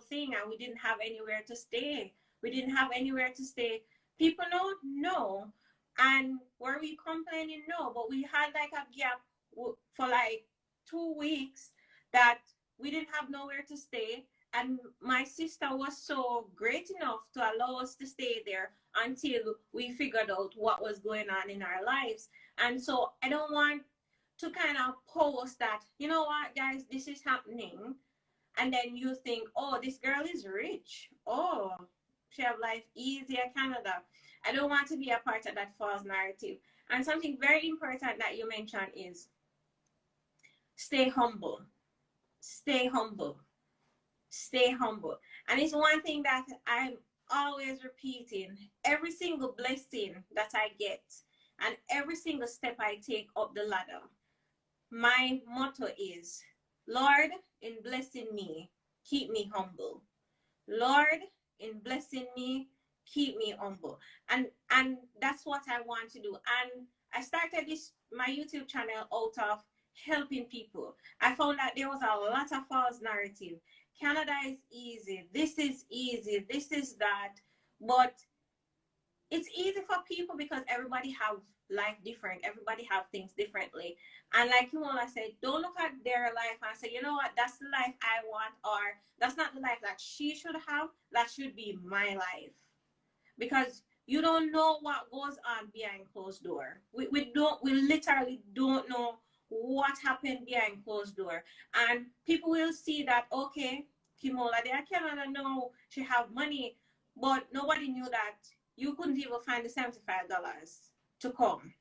Speaker 1: thing and we didn't have anywhere to stay. We didn't have anywhere to stay. People know no. And were we complaining? No, but we had like a gap for like 2 weeks that we didn't have nowhere to stay. And my sister was so great enough to allow us to stay there until we figured out what was going on in our lives. And so I don't want to kind of post that, you know what, guys, this is happening. And then you think, oh, this girl is rich. Oh, she have life easier, Canada. I don't want to be a part of that false narrative. And something very important that you mentioned is stay humble. Stay humble. Stay humble. And it's one thing that I'm always repeating every single blessing that I get and every single step I take up the ladder. My motto is, Lord, in blessing me, keep me humble. Lord, in blessing me, keep me humble. And that's what I want to do. And I started this my YouTube channel out of helping people. I found that there was a lot of false narrative. Canada is easy. This is easy. This is that. But it's easy for people because everybody have life different. Everybody have things differently. And like Kimola said, don't look at their life and say, you know what, that's the life I want, or that's not the life that she should have. That should be my life. Because you don't know what goes on behind closed door. We literally don't know what happened behind closed door. And people will see that, okay, Kimola, they cannot know she have money, but nobody knew that you couldn't even find the $75 to come.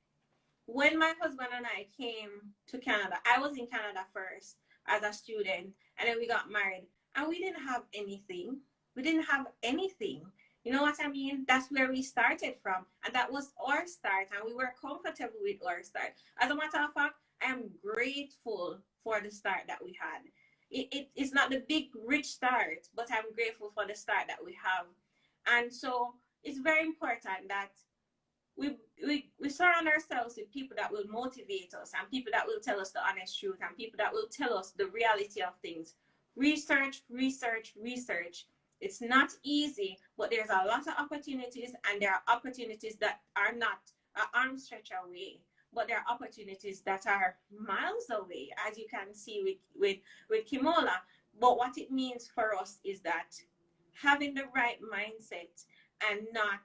Speaker 1: When my husband and I came to Canada, I was in Canada first as a student, and then we got married, and we didn't have anything. We didn't have anything. You know what I mean? That's where we started from, and that was our start, and we were comfortable with our start. As a matter of fact, I am grateful for the start that we had. It's not the big, rich start, but I'm grateful for the start that we have. And so it's very important that we surround ourselves with people that will motivate us and people that will tell us the honest truth and people that will tell us the reality of things. Research, research, research. It's not easy, but there's a lot of opportunities, and there are opportunities that are not an arm stretch away, but there are opportunities that are miles away, as you can see with Kimola. But what it means for us is that having the right mindset and not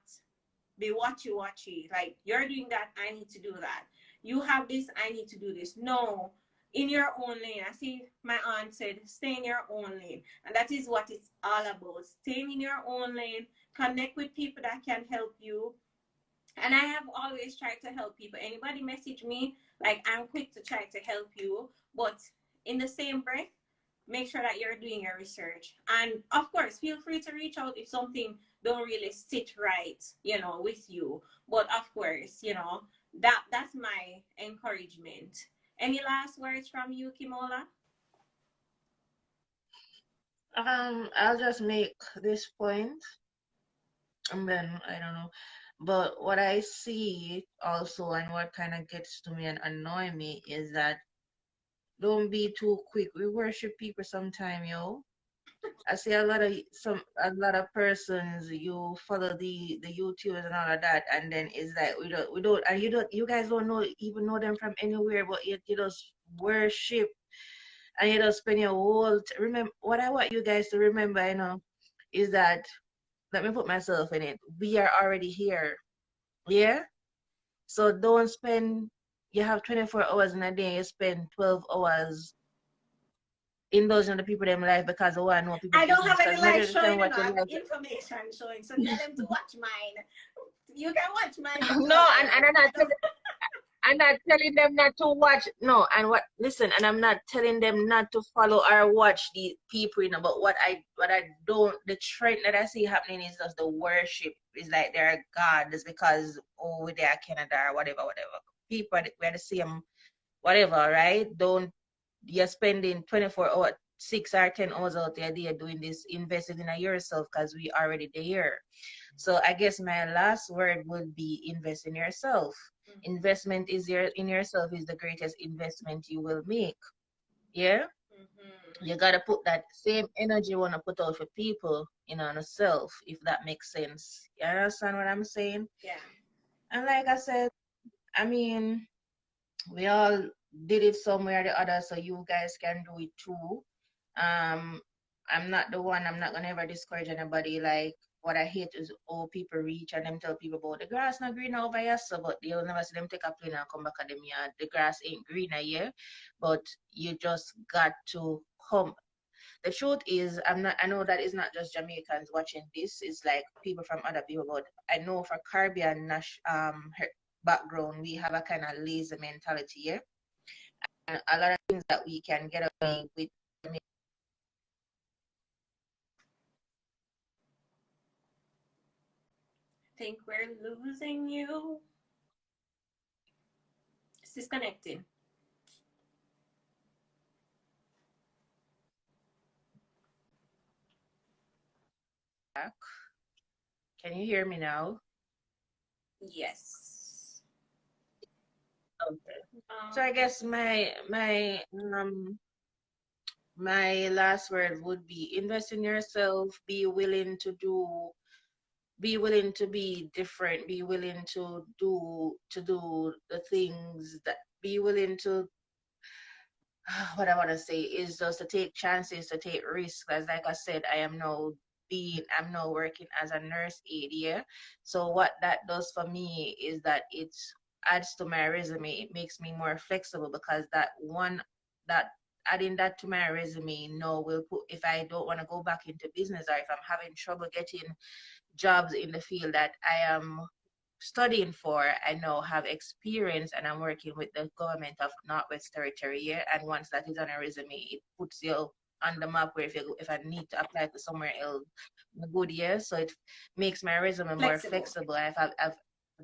Speaker 1: be watchy. Like, you're doing that, I need to do that. You have this, I need to do this. No, in your own lane. I see my aunt said, stay in your own lane. And that is what it's all about. Staying in your own lane, connect with people that can help you. And I have always tried to help people. Anybody message me, like, I'm quick to try to help you. But in the same breath, make sure that you're doing your research. And of course, feel free to reach out if something don't really sit right, with you. But of course, that's my encouragement. Any last words from you, Kimola?
Speaker 2: I'll just make this point, and then I don't know. But what I see also, and what kind of gets to me and annoy me, is that don't be too quick. We worship people sometime, yo. I see a lot of persons, you follow the YouTubers and all of that, and then it's like we don't and you guys don't even know them from anywhere, but yet you just worship, and you just spend your whole remember what I want you guys to remember, is that, let me put myself in it. We are already here. Yeah? So don't spend, you have 24 hours in a day, you spend 12 hours indulging in the people in life because they want to know people
Speaker 1: I don't
Speaker 2: business.
Speaker 1: have any
Speaker 2: Because
Speaker 1: life
Speaker 2: majority of the
Speaker 1: showing,
Speaker 2: time what
Speaker 1: I
Speaker 2: your
Speaker 1: have
Speaker 2: life.
Speaker 1: information showing. So tell them to watch mine. You can watch mine for 12
Speaker 2: No, and
Speaker 1: hours.
Speaker 2: I'm not telling them not to watch. No, and listen, and I'm not telling them not to follow or watch the people, but what I don't, the trend that I see happening is just the worship is like they're God. It's because, oh, they are Canada or whatever. People we're the same, whatever, right? Don't, you're spending 24 hours, 6 or 10 hours out there doing this, invested in yourself, because we already there. So I guess my last word would be invest in yourself.
Speaker 1: Mm-hmm.
Speaker 2: Investment in yourself is the greatest investment you will make. Yeah?
Speaker 1: Mm-hmm.
Speaker 2: You gotta put that same energy you wanna put out for people, on yourself, if that makes sense. You understand what I'm saying?
Speaker 1: Yeah.
Speaker 2: And like I said, I mean, we all did it somewhere or the other, so you guys can do it too. Um, I'm not the one, I'm not gonna ever discourage anybody. Like, what I hate is all people reach and them tell people about the grass not green over here, so but they'll never see them take a plane and come back at them yard. The grass ain't greener here, but you just got to come. The truth is, I know that it's not just Jamaicans watching this, it's like people from other people, but I know for Caribbean background, we have a kind of lazy mentality here. And a lot of things that we can get away with.
Speaker 1: think we're losing you. It's disconnecting.
Speaker 2: Can you hear me now?
Speaker 1: Yes.
Speaker 2: Okay. So I guess my last word would be invest in yourself, be willing to be different, be willing to do the things that be willing to what I want to say is just to take chances, to take risks. As like I said, I'm now working as a nurse aide, yeah. So what that does for me is that it adds to my resume. It makes me more flexible because that adding that to my resume no will put if I don't want to go back into business or if I'm having trouble getting jobs in the field that I am studying for, I now have experience and I'm working with the government of Northwest Territory here. And once that is on a resume, it puts you on the map where if I need to apply to somewhere else, a good year. So it makes my resume more
Speaker 1: Flexible.
Speaker 2: flexible. I've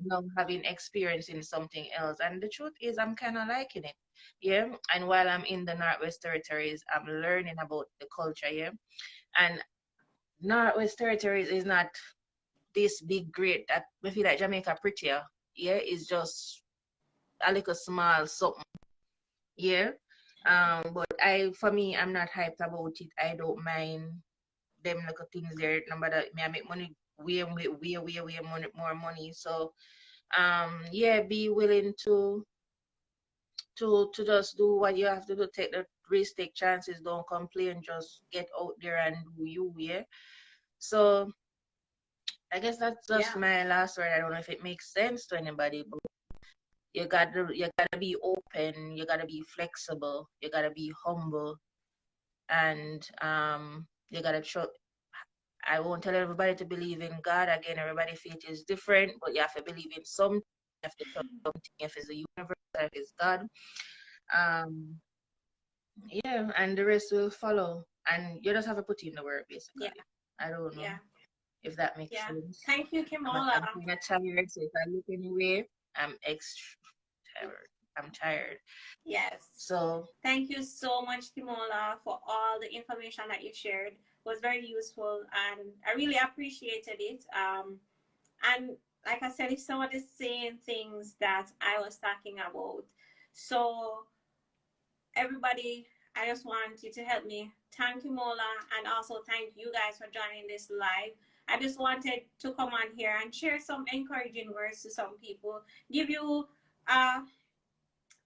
Speaker 2: now having experience in something else. And the truth is I'm kind of liking it. Yeah. And while I'm in the Northwest Territories, I'm learning about the culture here. And Northwest Territories is not this big great that I feel like Jamaica prettier. Yeah, it's just a little small something. Yeah. But for me, I'm not hyped about it. I don't mind them little things there. No matter me, I make money way money, more money. So yeah, be willing to just do what you have to do, take the risk, take chances, don't complain, just get out there and do you, yeah. So I guess that's just
Speaker 1: Yeah.
Speaker 2: my last word. I don't know if it makes sense to anybody, but you gotta be open, you gotta be flexible, you gotta be humble, and you gotta show. I won't tell everybody to believe in God. Again, everybody's faith is different, but you have to believe in something. You have to trust something if it's the universe, if it's God. Um, yeah, and the rest will follow. And you just have to put in the work,
Speaker 1: Yeah.
Speaker 2: basically. I don't know
Speaker 1: Yeah.
Speaker 2: if that makes
Speaker 1: Yeah.
Speaker 2: sense.
Speaker 1: Thank you, Kimola.
Speaker 2: I'm kind of tired, so if I look anyway, I'm extra tired. I'm tired.
Speaker 1: Yes.
Speaker 2: So
Speaker 1: Thank you so much, Kimola, for all the information that you shared. It was very useful and I really appreciated it. And like I said, it's some of the same things that I was talking about. So everybody, I just want you to help me thank Kimola and also thank you guys for joining this live. I just wanted to come on here and share some encouraging words to some people, give you a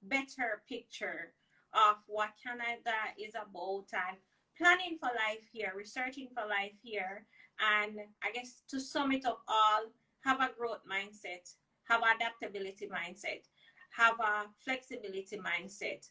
Speaker 1: better picture of what Canada is about and planning for life here, researching for life here. And I guess to sum it up all, have a growth mindset, have adaptability mindset, have a flexibility mindset,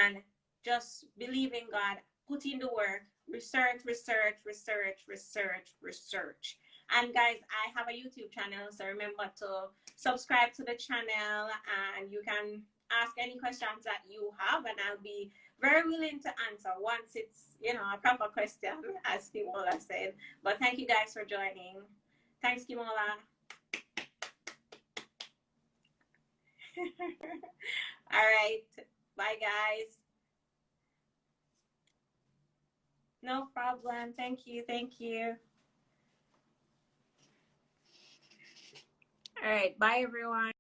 Speaker 1: and just believe in God, put in the work, research, research, research, research, research. And guys, I have a YouTube channel, so remember to subscribe to the channel and you can ask any questions that you have and I'll be very willing to answer once it's a proper question, as Kimola said. But thank you guys for joining. Thanks, Kimola. All right, bye guys. No problem. Thank you. All right, bye everyone.